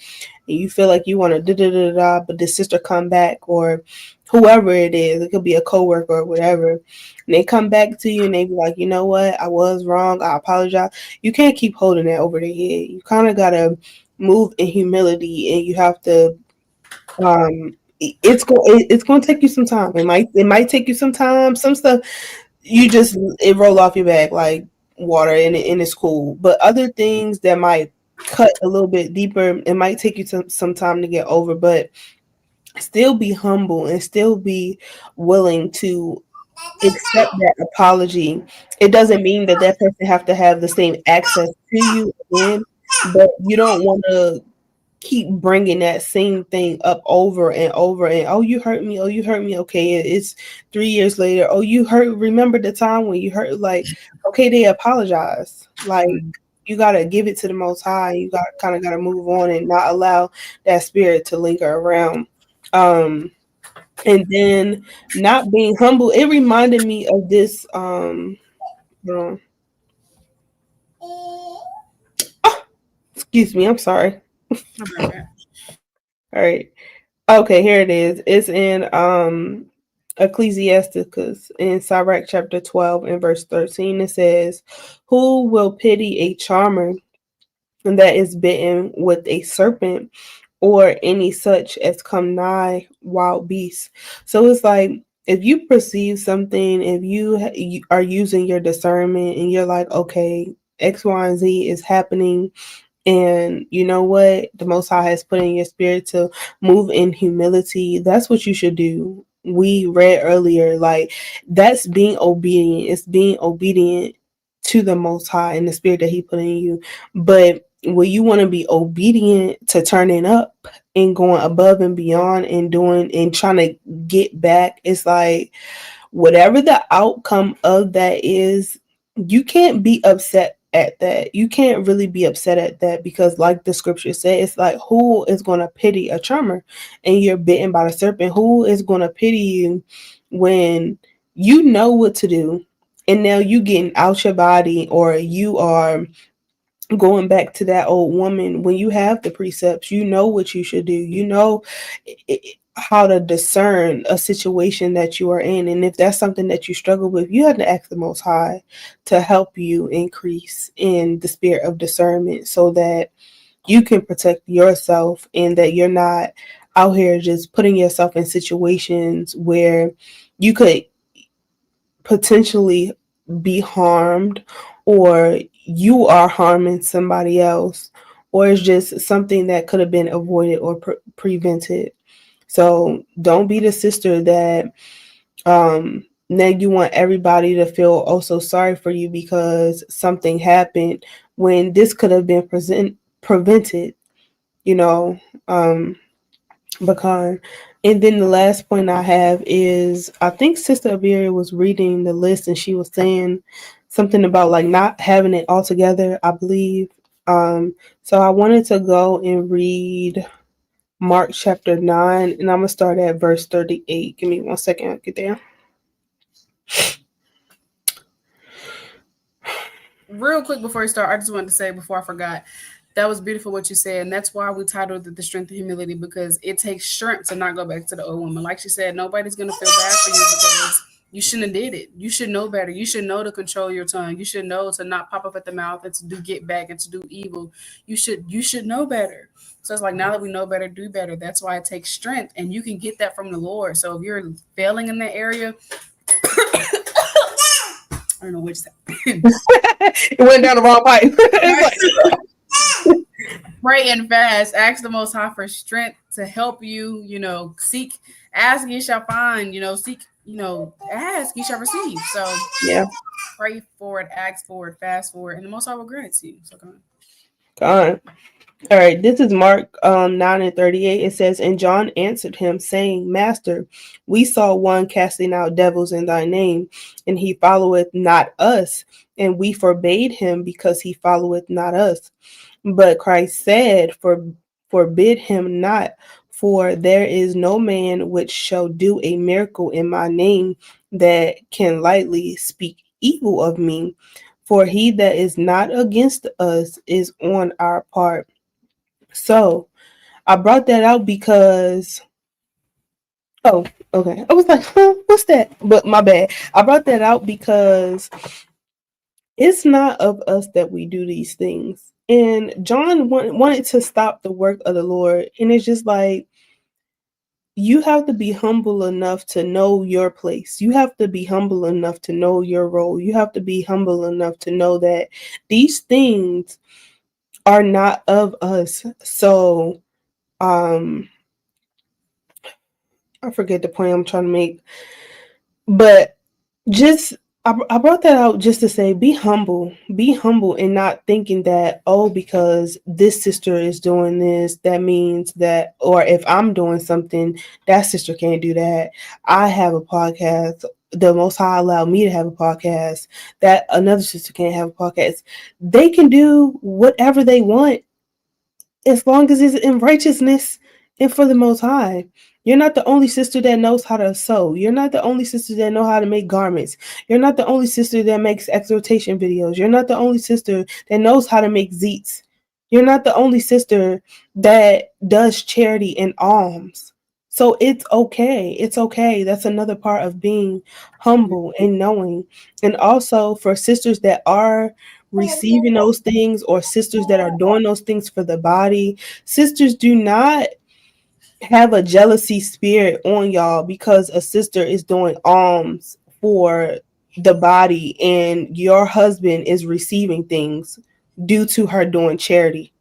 you feel like you want to da-da-da-da, but the sister come back, or whoever it is, it could be a coworker or whatever, and they come back to you and they be like, you know what, I was wrong, I apologize. You can't keep holding that over their head. You kind of gotta move in humility, and you have to it's going to take you some time. It might take you some time. Some stuff it roll off your back like water, and it's cool. But other things that might cut a little bit deeper, it might take you some time to get over. But still be humble and still be willing to accept that apology. It doesn't mean that person have to have the same access to you again. but you don't want to keep bringing that same thing up over and over, and oh, you hurt me, oh, you hurt me. Okay, it's 3 years later. Oh, you hurt. Remember the time when you hurt? Like, okay, they apologize. Like, you gotta give it to the Most High. You gotta move on and not allow that spirit to linger around. And then not being humble. It reminded me of this. Hold on. Excuse me. I'm sorry. All right. Okay, here it is. It's in Ecclesiasticus in Sirach chapter 12 and verse 13. It says, "Who will pity a charmer that is bitten with a serpent, or any such as come nigh wild beasts?" So it's like, if you perceive something, if you are using your discernment and you're like, okay, X, Y, and Z is happening, and you know what? The Most High has put in your spirit to move in humility. That's what you should do. We read earlier, like, that's being obedient. It's being obedient to the Most High and the spirit that He put in you. But when you want to be obedient to turning up and going above and beyond and doing and trying to get back, it's like, whatever the outcome of that is, you can't be upset at that. You can't really be upset at that, because like the scripture said, it's like, who is going to pity a charmer and you're bitten by the serpent? Who is going to pity you when you know what to do and now you getting out your body, or you are going back to that old woman? When you have the precepts, you know what you should do. You know how to discern a situation that you are in. And if that's something that you struggle with, you have to ask the Most High to help you increase in the spirit of discernment, so that you can protect yourself and that you're not out here just putting yourself in situations where you could potentially be harmed, or you are harming somebody else, or it's just something that could have been avoided or prevented. So don't be the sister that now you want everybody to feel also sorry for you because something happened, when this could have been prevented, you know. Because, and then the last point I have is, I think Sister Abarriyah was reading the list and she was saying something about like not having it all together, I believe. So I wanted to go and read Mark chapter 9, and I'm gonna start at verse 38. Give me 1 second, I'll get there. Real quick before you start, I just wanted to say before I forgot, that was beautiful what you said, and that's why we titled it "The Strength of Humility," because it takes strength to not go back to the old woman. Like she said, nobody's gonna feel bad for you because you shouldn't have did it. You should know better. You should know to control your tongue. You should know to not pop up at the mouth and to do get back and to do evil. You should know better. So it's like, now that we know better, do better. That's why it takes strength, and you can get that from the Lord. So if you're failing in that area, I don't know which It went down the wrong pipe. pray and fast, ask the Most High for strength to help you. Seek, ask, you shall find. Seek, ask, you shall receive. So Yeah. pray for it, ask for it, fast for it, and the Most High will grant it to you. So come on. All right, this is Mark 9 and 38. It says, "And John answered him, saying, Master, we saw one casting out devils in thy name, and he followeth not us, and we forbade him because he followeth not us. But Christ said, Forbid him not, for there is no man which shall do a miracle in my name that can lightly speak evil of me. For he that is not against us is on our part." So I brought that out because, oh, okay. I was like, what's that? But my bad. I brought that out because it's not of us that we do these things. And John wanted to stop the work of the Lord. And it's just like, you have to be humble enough to know your place. You have to be humble enough to know your role. You have to be humble enough to know that these things are not of us. So, I forget the point I'm trying to make, but just I brought that out just to say, be humble and not thinking that, oh, because this sister is doing this, that means that, or if I'm doing something, that sister can't do that. I have a podcast. The Most High allowed me to have a podcast, that another sister can't have a podcast. They can do whatever they want as long as it's in righteousness and for the Most High. You're not the only sister that knows how to sew. You're not the only sister that know how to make garments. You're not the only sister that makes exhortation videos. You're not the only sister that knows how to make zeets. You're not the only sister that does charity and alms. So it's okay. It's okay. That's another part of being humble and knowing. And also for sisters that are receiving those things, or sisters that are doing those things for the body, sisters, do not have a jealousy spirit on y'all because a sister is doing alms for the body and your husband is receiving things due to her doing charity,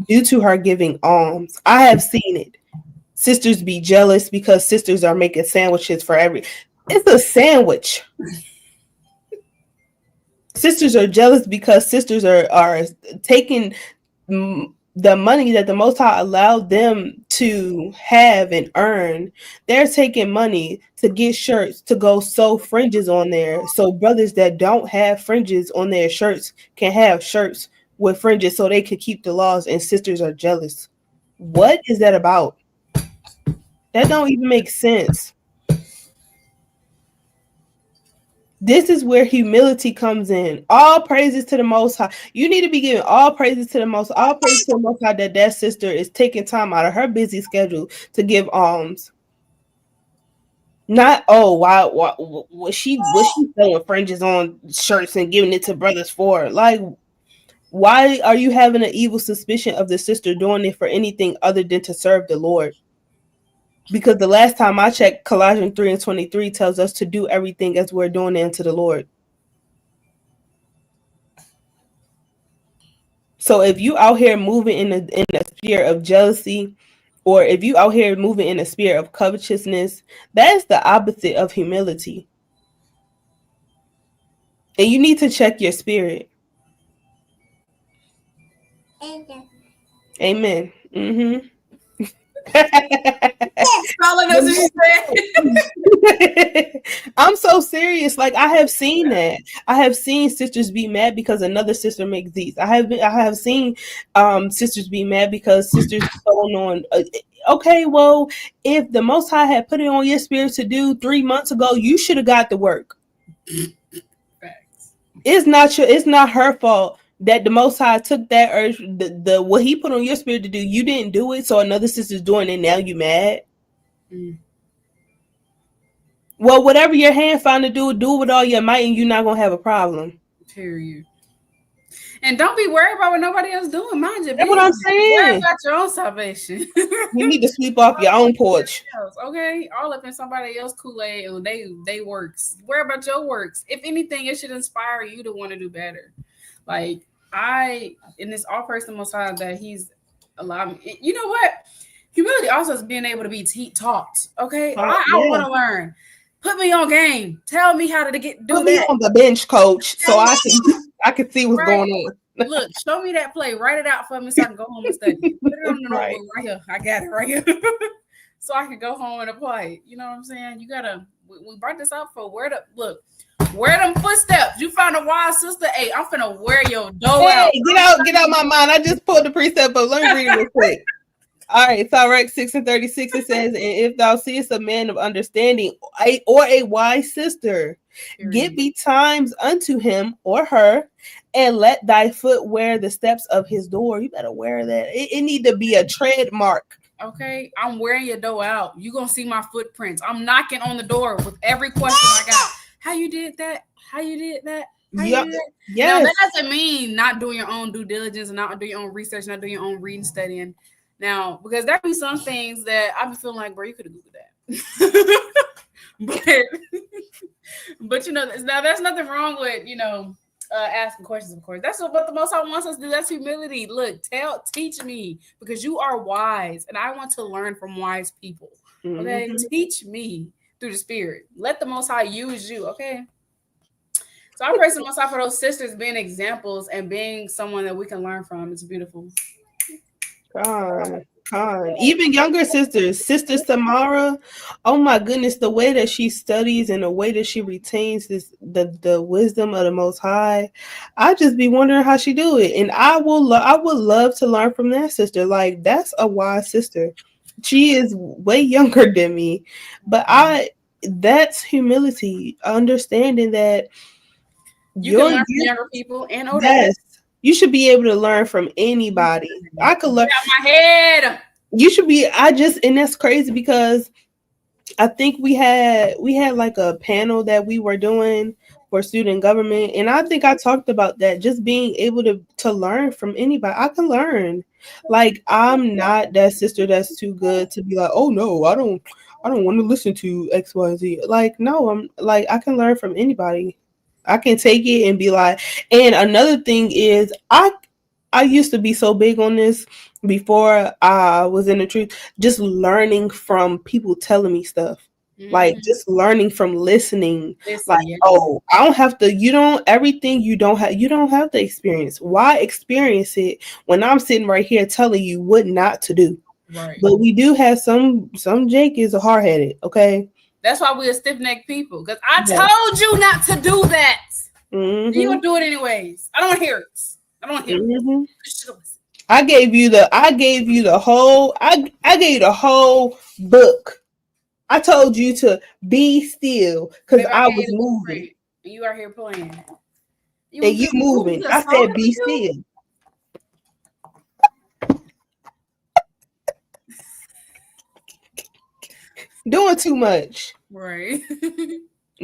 due to her giving alms. I have seen it. Sisters be jealous because sisters are making sandwiches for it's a sandwich. Sisters are jealous because sisters are taking the money that the Most High allowed them to have and earn. They're taking money to get shirts to go sew fringes on there, so brothers that don't have fringes on their shirts can have shirts with fringes so they can keep the laws, and sisters are jealous. What is that about? That don't even make sense. This is where humility comes in. All praises to the Most High. You need to be giving all praises to the Most High that sister is taking time out of her busy schedule to give alms. Not, oh, why was she throwing fringes on shirts and giving it to brothers for? Like, why are you having an evil suspicion of the sister doing it for anything other than to serve the Lord? Because the last time I checked, Colossians 3:23 tells us to do everything as we're doing it unto the Lord. So if you out here moving in a spirit of jealousy, or if you out here moving in a spirit of covetousness, that's the opposite of humility. And you need to check your spirit. Amen. Mm-hmm. I'm so serious. Like, I have seen that. I have seen sisters be mad because another sister makes these. I have seen sisters be mad because sisters going on. Okay, well, if the Most High had put it on your spirit to do 3 months ago, you should have got the work. It's not her fault that the Most High took that urge, the what He put on your spirit to do. You didn't do it, so another sister's doing it. Now you mad. Well, whatever your hand found to do it with all your might, and you're not gonna have a problem. Period. And don't be worried about what nobody else doing. Mind your business. That's what I'm saying. Worry about your own salvation. You need to sweep off your own porch. Okay, all up in somebody else's Kool-Aid and they works. Worry about your works. If anything, it should inspire you to want to do better. Like, in this all person Most High that He's allowed me. You know what? Humility also is being able to be taught. Okay, I want to learn. Put me on game. Tell me how to do Put me on the bench, coach, so I can see what's going on. Look, show me that play. Write it out for me so I can go home and study. Put it on the notebook right here. I got it right here. So I can go home and apply. You know what I'm saying? You gotta. We brought this out for wear them footsteps. You found a wise sister. Hey, I'm finna wear your dough out. Get out my mind. I just pulled the precept, but let me read it real quick. All right, Sirach 6:36, it says, and if thou seest a man of understanding or a wise sister, give thee times unto him or her, and let thy foot wear the steps of his door. You better wear that. It need to be a trademark. Okay, I'm wearing your dough out. You're going to see my footprints. I'm knocking on the door with every question I got. How you did that? How you did that? Yep. Yes. Now, that doesn't mean not doing your own due diligence and not doing your own research, not doing your own reading, studying. Now, because there be some things that I be feeling like, bro, you could have Googled that. but you know, now there's nothing wrong with, asking questions, of course. That's what the Most High wants us to do. That's humility. Look, teach me, because you are wise and I want to learn from wise people. Okay, teach me through the Spirit. Let the Most High use you. Okay. So I praise the Most High for those sisters being examples and being someone that we can learn from. It's beautiful. Even younger sisters, Sister Samara. Oh my goodness, the way that she studies and the way that she retains the wisdom of the Most High. I just be wondering how she do it, and I would love to learn from that sister. Like that's a wise sister. She is way younger than me, but that's humility, understanding that you can learn from younger people and older. Yes. You should be able to learn from anybody. I could learn. Get out my head. You should be. And that's crazy because I think we had like a panel that we were doing for student government, and I think I talked about that. Just being able to learn from anybody. I can learn. Like I'm not that sister that's too good to be like, oh no, I don't want to listen to X, Y, Z. Like no, I'm like I can learn from anybody. I can take it and be like, and another thing is I used to be so big on this before I was in the truth, just learning from people telling me stuff. Like just learning from listening. Oh, I don't have to, everything you don't have to experience. Why experience it when I'm sitting right here telling you what not to do? Right. But we do have some Jake is a hard headed, okay? That's why we're stiff-necked people. Because I told you not to do that. Mm-hmm. You don't do it anyways. I don't want to hear it. I don't want to hear it. I gave you the whole I gave you the whole book. I told you to be still because I was moving. You are here playing. And you moving. I said be still. Doing too much. Right.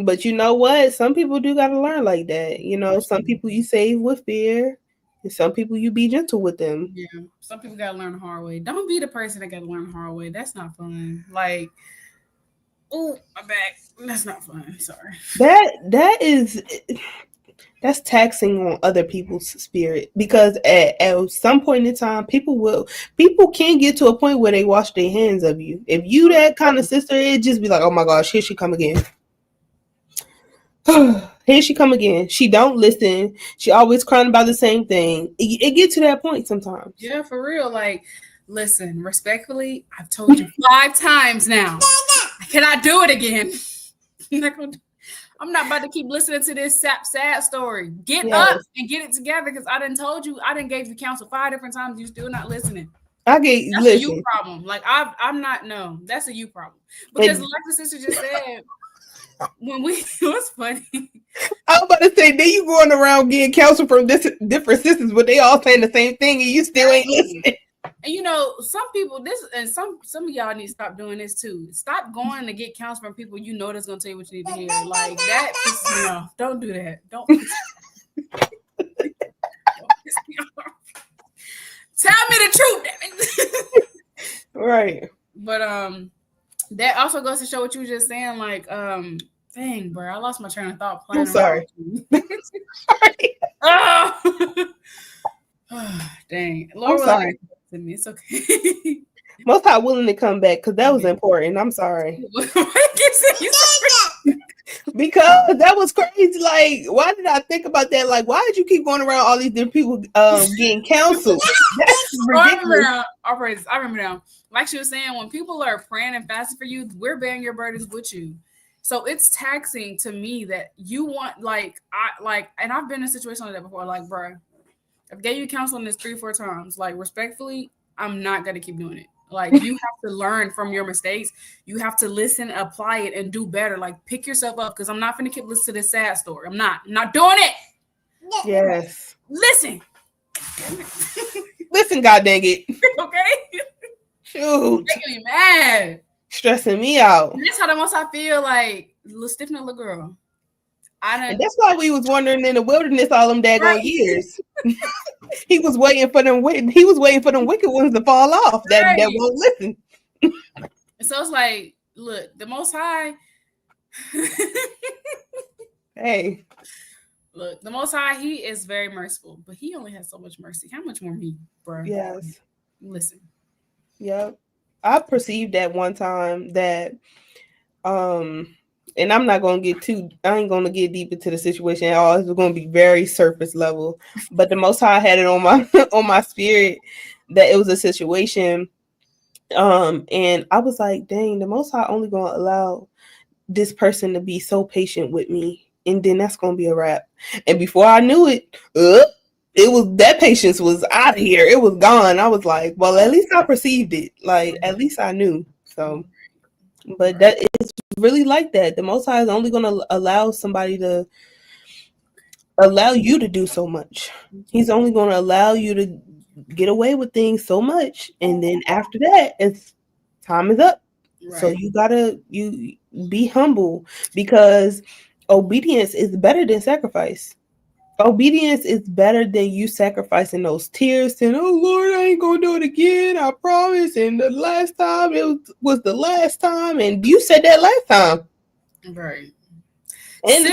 But you know what? Some people do gotta learn like that. Some people you save with fear. And some people you be gentle with them. Yeah. Some people gotta learn the hard way. Don't be the person that gotta learn the hard way. That's not fun. Like, oh, my back. That's not fun. Sorry. That's taxing on other people's spirit because at some point in time, people can get to a point where they wash their hands of you. If you that kind of sister, it just be like, oh my gosh, here she come again. Here she come again. She don't listen. She always crying about the same thing. It gets to that point sometimes. Yeah, for real. Like, listen, respectfully, I've told you 5 times now. I cannot do it again. I'm not about to keep listening to this sad story. Get up and get it together because I done told you. I done gave you counsel 5 different times. You still not listening. That's a you problem. Like I'm not. No, that's a you problem. Because like the sister just said, when it was funny. I was about to say, then you going around getting counsel from different sisters, but they all saying the same thing, and you still ain't listening. And some people, some of y'all need to stop doing this too. Stop going to get counsel from people you know that's gonna tell you what you need to hear. Like that pisses me off. Don't do that. Don't piss me off. Tell me the truth, damn it. Right. But that also goes to show what you were just saying. Like, dang, bro, I lost my train of thought. I'm sorry. Dang, Lord, I'm sorry. To me, it's okay. Most High willing to come back because that was important. I'm sorry. Because that was crazy. Like, why did I think about that? Like, why did you keep going around all these different people getting counseled? That's ridiculous. I remember now. Like she was saying, when people are praying and fasting for you, we're bearing your burdens with you. So it's taxing to me that you want, and I've been in a situation like that before. Like, bro, I've gave you counseling this 3-4 times. Like, respectfully, I'm not gonna keep doing it. Like, you have to learn from your mistakes. You have to listen, apply it, and do better. Like, pick yourself up because I'm not gonna keep listening to this sad story. I'm not doing it. Yes. Listen. Listen, god dang it. Okay. Shoot. Making me mad. Stressing me out. And that's how the most I feel like little stiff little girl. And that's why we was wandering in the wilderness all them daggone years. He was waiting for them. He was waiting for them wicked ones to fall off that won't listen. So it's like, look, the Most High. Hey, look, the Most High. He is very merciful, but he only has so much mercy. How much more me, bro? Yes. Listen. Yep. I perceived that one time that, and and I'm not gonna get I ain't gonna get deep into the situation at all. It's gonna be very surface level. But the Most High had it on my on my spirit that it was a situation. And I was like, dang, the Most High only gonna allow this person to be so patient with me, and then that's gonna be a wrap. And before I knew it, it was that patience was out of here. It was gone. I was like, well, at least I perceived it. Like, at least I knew. So, but that is really like that. The Most High is only gonna allow somebody to allow you to do so much. He's only gonna allow you to get away with things so much, and then after that, it's time is up. Right. So you be humble, because obedience is better than sacrifice. Obedience is better than you sacrificing those tears and, oh Lord, I ain't gonna do it again, I promise. And the last time was the last time, and you said that last time. Right. And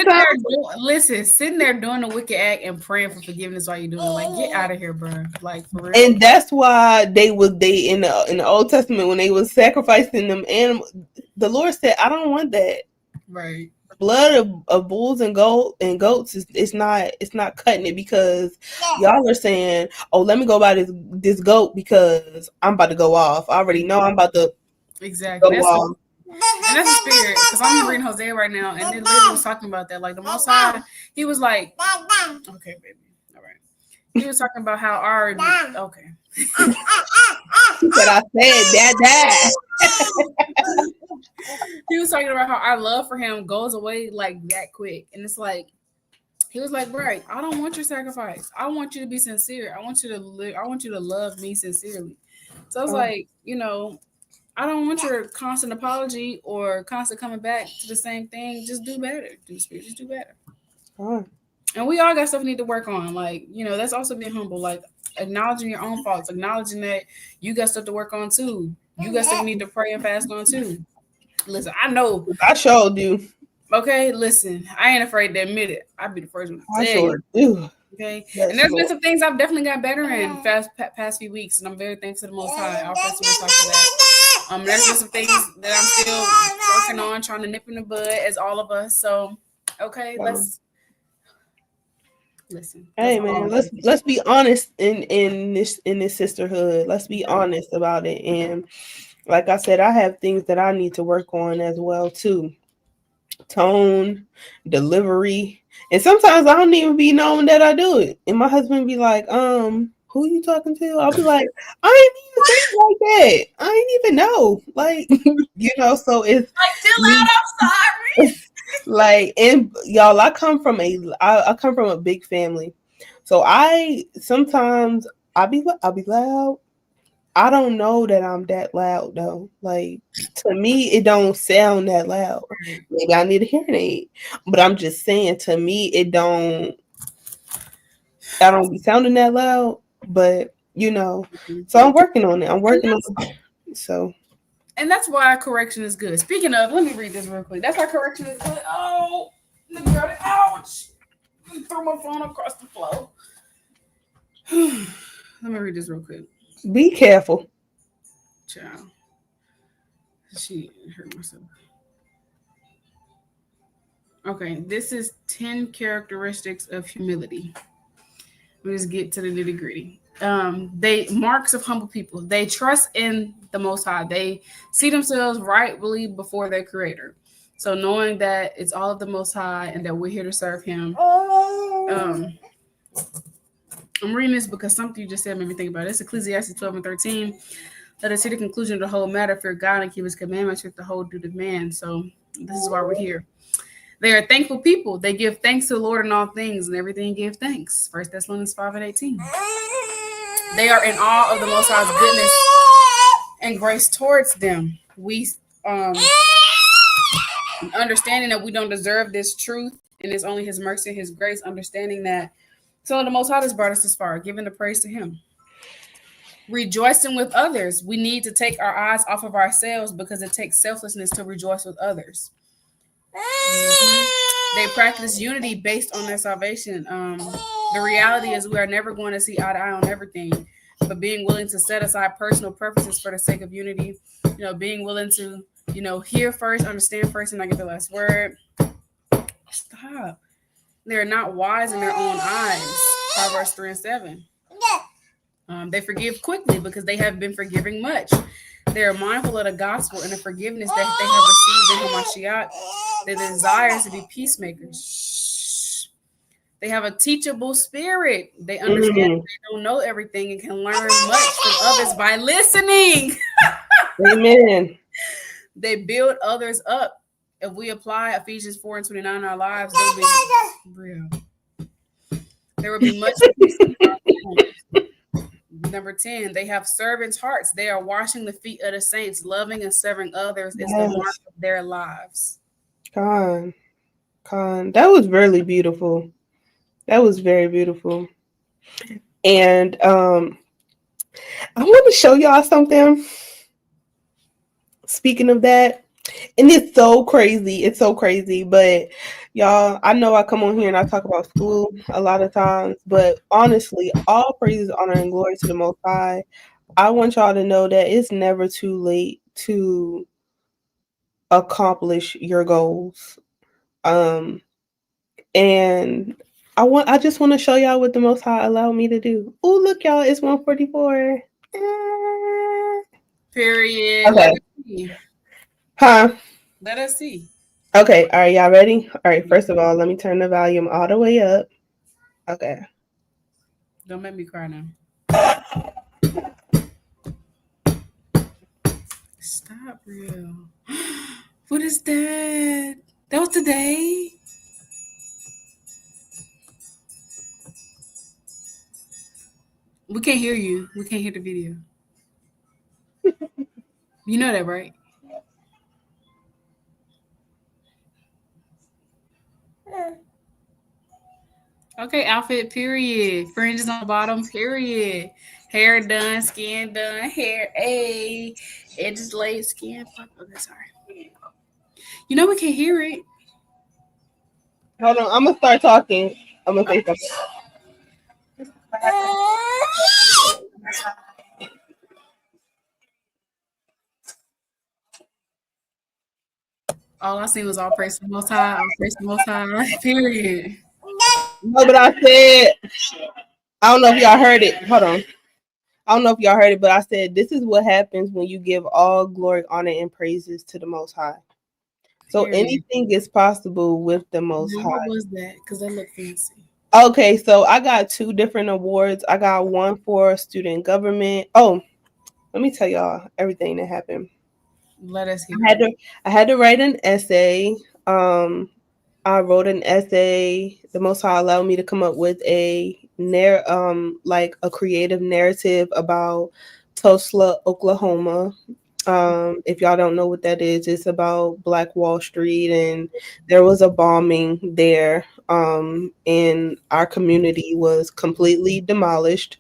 sitting there doing the wicked act and praying for forgiveness while you're doing it. Like, get out of here, bro. Like, for real. And that's why they in the Old Testament, when they was sacrificing them animals, the Lord said, I don't want that. Right. Blood of bulls and goats it's not cutting it, because y'all are saying, oh, let me go buy this goat because I'm about to go off. I already know I'm about to exactly go off. And that's the spirit, because I'm reading Hosea right now, and it literally was talking about that. Like, the Most High, he was like, okay, baby, all right. He was talking about how our okay. But I said that. He was talking about how our love for him goes away like that quick, and it's like he was like, right, I don't want your sacrifice. I want you to be sincere. I want you to live. I want you to love me sincerely. So I was like, I don't want your constant apology or constant coming back to the same thing. Just do better. Just do better. And we all got stuff we need to work on. Like, that's also being humble. Like, acknowledging your own faults, acknowledging that you got stuff to work on too. You got stuff you need to pray and fast on too. Listen, I know. I sure do. Okay, listen, I ain't afraid to admit it. I'll be the first one to I sure do. Okay, and there's been some things I've definitely got better in past few weeks, and I'm very thankful to the Most High. I'll press the Most High for that. There's been some things that I'm still working on, trying to nip in the bud, as all of us. So, okay, let's listen. Hey man, let's be honest in this sisterhood. Let's be honest about it. And like I said, I have things that I need to work on as well too. Tone, delivery, and sometimes I don't even be knowing that I do it. And my husband be like, who you talking to? I'll be like, I ain't even think like that. I ain't even know. Like, so it's like, chill out, I'm sorry. Like, and y'all, I come from a big family. So sometimes I'll be loud. I don't know that I'm that loud though. Like, to me, it don't sound that loud. Maybe I need a hearing aid, but I'm just saying, to me, I don't be sounding that loud. But so I'm working on it. So. And that's why correction is good. Speaking of, let me read this real quick. That's why correction is good. Oh, ouch! I threw my phone across the floor. Let me read this real quick. Be careful. Child. She hurt myself. Okay, this is 10 characteristics of humility. Let me just get to the nitty-gritty. Marks of humble people. They trust in the Most High. They see themselves rightly before their Creator. So knowing that it's all of the Most High and that we're here to serve Him. I'm reading this because something you just said made me think about it. It's Ecclesiastes 12:13. Let us see the conclusion of the whole matter. Fear God and keep His commandments with the whole due man. So this is why we're here. They are thankful people. They give thanks to the Lord in all things, and everything give thanks. 1 Thessalonians 5:18. They are in awe of the Most High's goodness and grace towards them. We understanding that we don't deserve this truth, and it's only His mercy and His grace, understanding that so the Most High has brought us this far, giving the praise to Him. Rejoicing with others. We need to take our eyes off of ourselves because it takes selflessness to rejoice with others. They practice unity based on their salvation. The reality is we are never going to see eye to eye on everything, but being willing to set aside personal preferences for the sake of unity, being willing to hear first, understand first, and not get the last word. Stop. They're not wise in their own eyes. Proverbs 3:7. They forgive quickly because they have been forgiving much. They are mindful of the gospel and the forgiveness that they have received in Hamashiach. They desire to be peacemakers. They have a teachable spirit. They understand they don't know everything and can learn much from others by listening. Amen. They build others up. If we apply Ephesians 4:29 in our lives, there will be real. There will be much peace in our homes. Number 10, they have servants' hearts. They are washing the feet of the saints. Loving and serving others is the mark of their lives. Con. That was really beautiful. That was very beautiful. And I want to show y'all something. Speaking of that, and it's so crazy, but y'all, I know I come on here and I talk about school a lot of times, but honestly, all praises, honor, and glory to the Most High. I want y'all to know that it's never too late to accomplish your goals. And I just want to show y'all what the Most High allowed me to do. Oh, look, y'all, it's 1:44. Period. Okay. Huh? Let us see. Okay, all right, y'all ready? All right, first of all, let me turn the volume all the way up. Okay. Don't make me cry now. Stop, real. What is that? That was today? We can't hear you. We can't hear the video. You know that, right? Okay, outfit, period. Fringes on the bottom, period. Hair done, skin done, hair A. Edges laid, skin. Okay, sorry. You know we can't hear it. Hold on, I'm gonna start talking. I'm gonna say something. All I seen was all praise to the Most High, all praise to the Most High, period. No, but I said, I don't know if y'all heard it. Hold on. I don't know if y'all heard it, but I said, this is what happens when you give all glory, honor, and praises to the Most High. So anything is possible with the Most High. What was that? Because that looked fancy. Okay, so I got 2 different awards. I got one for student government. Oh, let me tell y'all everything that happened. Let us hear. I had to write an essay. I wrote an essay. The Most High allowed me to come up with a creative narrative about Tulsa, Oklahoma. If y'all don't know what that is, it's about Black Wall Street, and there was a bombing there. And our community was completely demolished.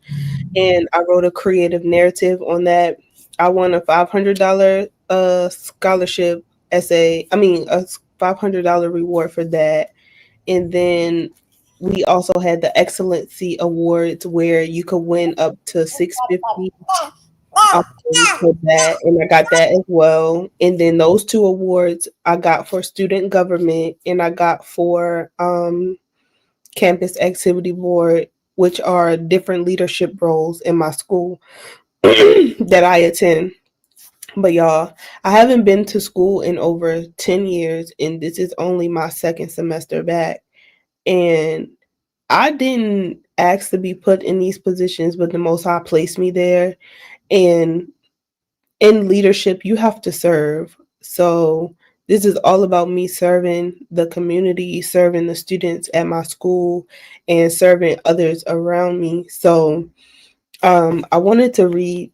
And I wrote a creative narrative on that. I won a $500 scholarship essay. I mean, a $500 reward for that. And then we also had the Excellency Awards where you could win up to $650 for that, and I got that as well. And then those 2 awards I got for student government, and I got for campus activity board, which are different leadership roles in my school that I attend. But y'all, I haven't been to school in over 10 years, and this is only my 2nd semester back. And I didn't ask to be put in these positions, but the Most High placed me there. And in leadership, you have to serve. So this is all about me serving the community, serving the students at my school, and serving others around me. So I wanted to read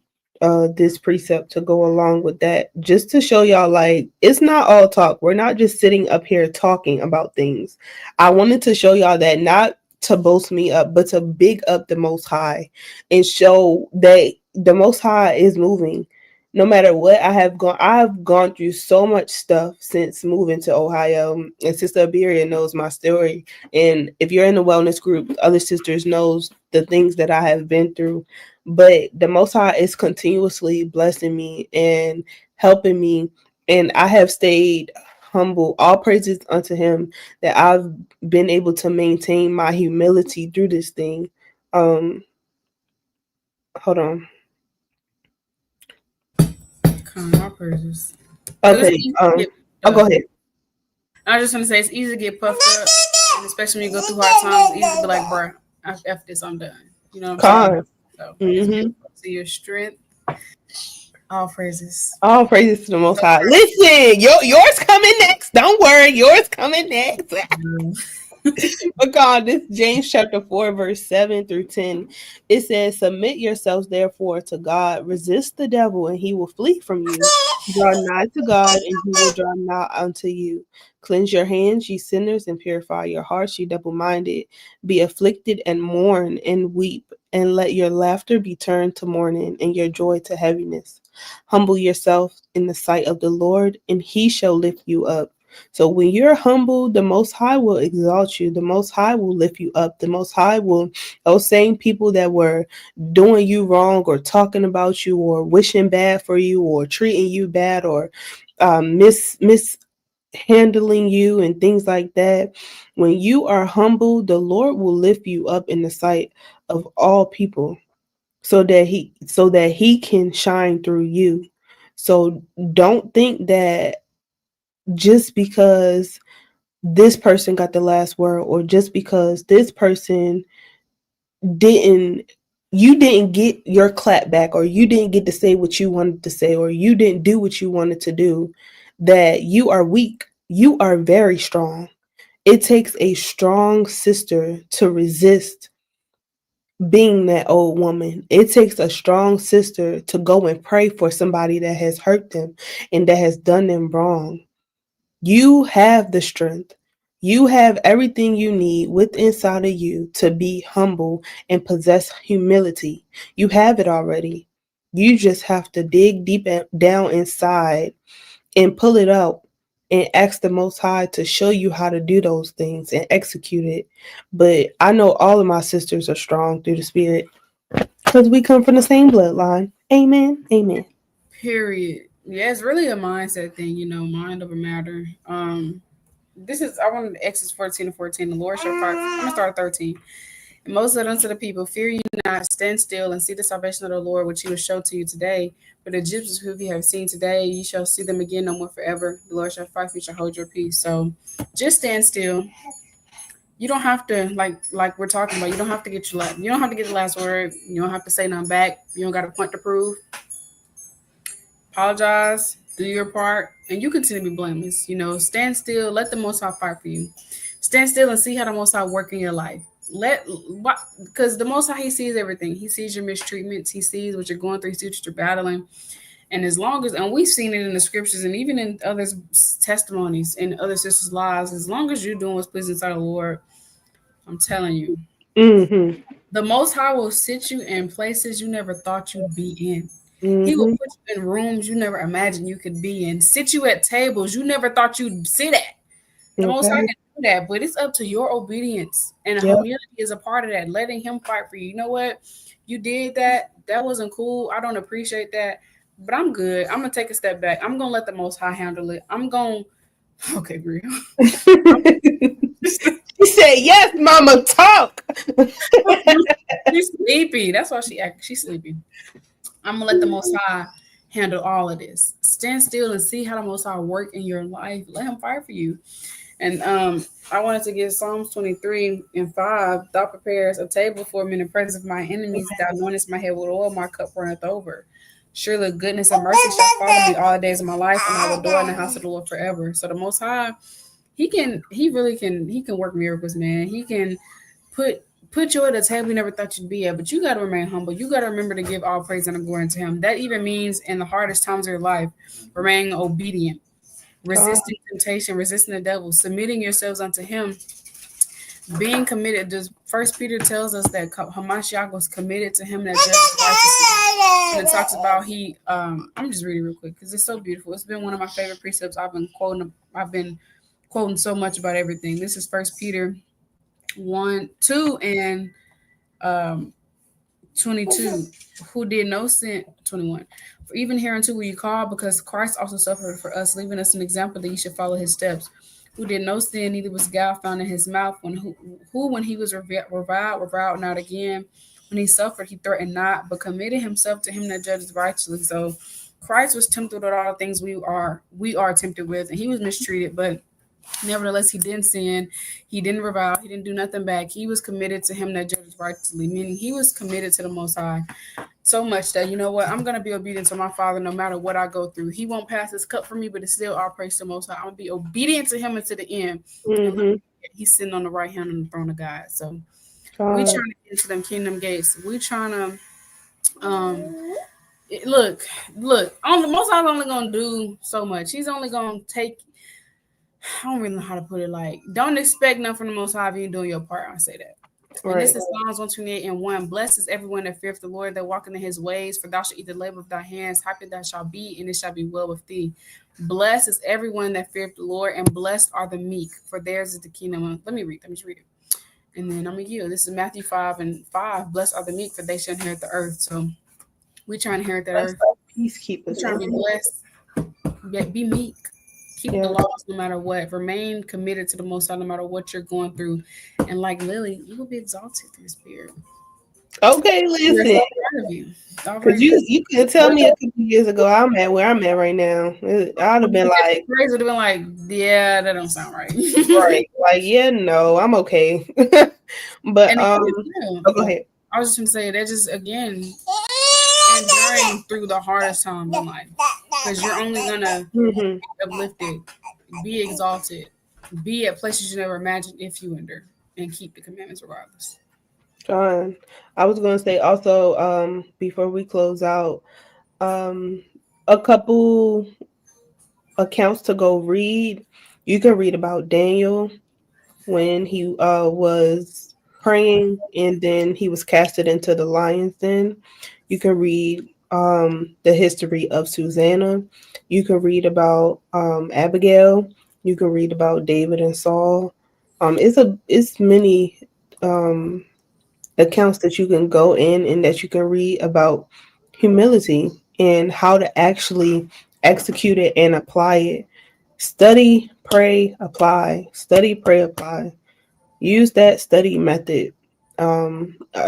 this precept to go along with that, just to show y'all, like, it's not all talk. We're not just sitting up here talking about things. I wanted to show y'all that, not to boast me up, but to big up the Most High and show that the Most High is moving. No matter what I've gone through so much stuff since moving to Ohio. And Sister Abarriyah knows my story. And if you're in the wellness group, other sisters knows the things that I have been through. But the Most High is continuously blessing me and helping me and I have stayed humble. All praises unto him that I've been able to maintain my humility through this thing. Um, hold on. Come on, purses. Because it's Okay. easy to get I'll puffed go up. ahead. I just want to say it's easy to get puffed up, and especially when you go through hard times, it's easy to be like, bruh, I F this, I'm done. You know what I'm saying? Con. So it's Mm-hmm. beautiful to see your strength. All praises. All praises to the Most So High. Listen, yours coming next. Don't worry, yours coming next. But God, this James chapter 4, verse 7 through 10. It says, submit yourselves therefore to God, resist the devil, and he will flee from you. Draw nigh to God, and he will draw nigh unto you. Cleanse your hands, ye sinners, and purify your hearts, ye double-minded. Be afflicted and mourn and weep, and let your laughter be turned to mourning, and your joy to heaviness. Humble yourself in the sight of the Lord, and he shall lift you up. So when you're humble, the Most High will exalt you. The Most High will lift you up. The Most High will, those same people that were doing you wrong or talking about you or wishing bad for you or treating you bad or mishandling you and things like that. When you are humble, the Lord will lift you up in the sight of all people so that he can shine through you. So don't think that just because this person got the last word or just because this person didn't you didn't get your clap back or you didn't get to say what you wanted to say or you didn't do what you wanted to do, that you are weak. You are very strong. It takes a strong sister to resist being that old woman. It takes a strong sister to go and pray for somebody that has hurt them and that has done them wrong. You have the strength. You have everything you need within inside of you to be humble and possess humility. You have it already. You just have to dig deep down inside and pull it out and ask the Most High to show you how to do those things and execute it. But I know all of my sisters are strong through the Spirit because we come from the same bloodline. Amen. Amen. period. Yeah, it's really a mindset thing, mind over matter. This is I wanted Exodus 14 and 14. The Lord shall fight. I'm gonna start at 13. And Moses said unto the people, fear ye not, stand still and see the salvation of the Lord, which he will show to you today. For the Egyptians who you have seen today, you shall see them again no more forever. The Lord shall fight for you, shall hold your peace. So just stand still. You don't have to like we're talking about. You don't have to get the last word. You don't have to say nothing back. You don't got a point to prove. Apologize, do your part, and you continue to be blameless. Stand still, let the Most High fight for you. Stand still and see how the Most High work in your life. Because the Most High, He sees everything. He sees your mistreatments. He sees what you're going through. He sees what you're battling. And and we've seen it in the scriptures and even in others' testimonies and other sisters' lives, as long as you're doing what's pleasing to the Lord, I'm telling you, Mm-hmm. the Most High will sit you in places you never thought you'd be in. He will Mm-hmm. put you in rooms you never imagined you could be in, sit you at tables you never thought you'd sit at. The Most High Okay. can do that, but it's up to your obedience. And Yep. humility is a part of that, letting Him fight for you. You know what? You did that. That wasn't cool. I don't appreciate that, but I'm good. I'm going to take a step back. I'm going to let the Most High handle it. I'm going to, okay, real. She said, yes, mama, talk. She's sleepy. That's why she's sleepy. I'm gonna let the Most High handle all of this. Stand still and see how the Most High work in your life. Let Him fight for you. And I wanted to give Psalms 23 and 5. Thou prepares a table for me in the presence of my enemies. Thou anointest my head with oil, my cup runneth over. Surely goodness and mercy shall follow me all the days of my life, and I will dwell in the house of the Lord forever. So the Most High, he can work miracles, man. He can put put you at a table you never thought you'd be at, but you got to remain humble. You got to remember to give all praise and glory to Him. That even means in the hardest times of your life, remaining obedient, resisting temptation, resisting the devil, submitting yourselves unto Him, being committed. First Peter tells us that Hamashiach was committed to Him that judges righteously. And it talks about I'm just reading real quick because it's so beautiful. It's been one of my favorite precepts. I've been quoting so much about everything. This is First Peter 1, 2, and 22, who did no sin, 21. For even hereunto will you call, because Christ also suffered for us, leaving us an example that you should follow his steps. Who did no sin, neither was guile found in his mouth. Who when he was reviled not again. When he suffered, he threatened not, but committed himself to him that judges righteously. So Christ was tempted with all the things we are tempted with, and he was mistreated, but nevertheless, he didn't sin. He didn't revile. He didn't do nothing back. He was committed to him that judges righteously, meaning he was committed to the Most High so much that, you know what, I'm going to be obedient to my Father no matter what I go through. He won't pass this cup for me, but it's still all praise to the Most High. I'm going to be obedient to him until the end. Mm-hmm. He's sitting on the right hand on the throne of God. So we trying to get into them kingdom gates. We trying to look. On the Most High's only going to do so much. He's only going to take. I don't really know how to put it. Like, don't expect nothing from the Most High if you doing your part. I say that. And this is Psalms 128:1. Blessed is everyone that feareth the Lord, that walketh in his ways. For thou shalt eat the labor of thy hands. Happy thou shalt be, and it shall be well with thee. Blessed is everyone that feareth the Lord, and blessed are the meek, for theirs is the kingdom. Let me just read it. And then I'm going to yield. This is Matthew 5:5. Blessed are the meek, for they shall inherit the earth. So we trying to inherit that earth. Peacekeepers. We trying to be blessed. Be meek. Keep the laws no matter what. Remain committed to the Most High no matter what you're going through. And like Lily, you will be exalted through the Spirit. Okay, listen. Because you could tell me a couple years ago I'm at where I'm at right now. I'd have been like, would have been like, yeah, that don't sound right. Right. Like, yeah, no, I'm okay. But go ahead. I was just gonna say that just again enduring through the hardest time in life. Because you're only gonna be uplifted, be exalted, be at places you never imagined if you endure and keep the commandments regardless. John, I was gonna say also, before we close out, a couple accounts to go read. You can read about Daniel when he was praying and then he was casted into the lion's den. You can read the history of Susanna. You can read about Abigail. You can read about David and Saul. It's many accounts that you can go in and that you can read about humility and how to actually execute it and apply it. Study, pray, apply. Study, pray, apply. Use that study method.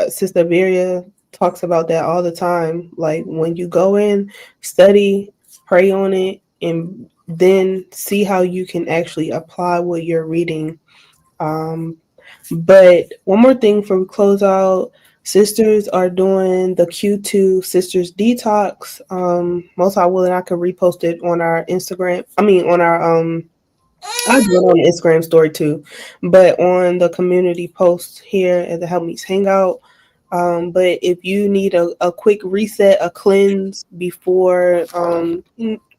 Sister Abarriyah talks about that all the time. Like when you go in, study, pray on it, and then see how you can actually apply what you're reading. But one more thing before we close out. Sisters are doing the Q2 Sisters Detox. Most I will, and I can repost it on our Instagram. I mean, on our I do it on the Instagram story too, but on the community post here at the Helpmeets Hangout. But if you need a quick reset, a cleanse before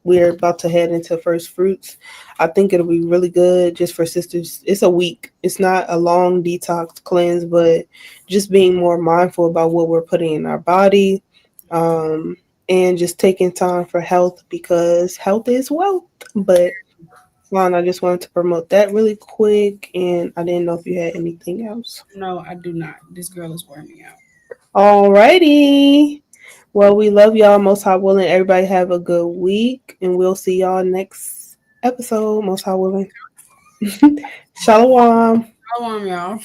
we're about to head into first fruits, I think it'll be really good just for sisters. It's a week. It's not a long detox cleanse, but just being more mindful about what we're putting in our body, and just taking time for health, because health is wealth. But I just wanted to promote that really quick, and I didn't know if you had anything else. No, I do not. This girl is wearing me out. Alrighty. Well, we love y'all. Most High willing, everybody have a good week, and we'll see y'all next episode. Most High willing. Shalawam. Shalawam, y'all.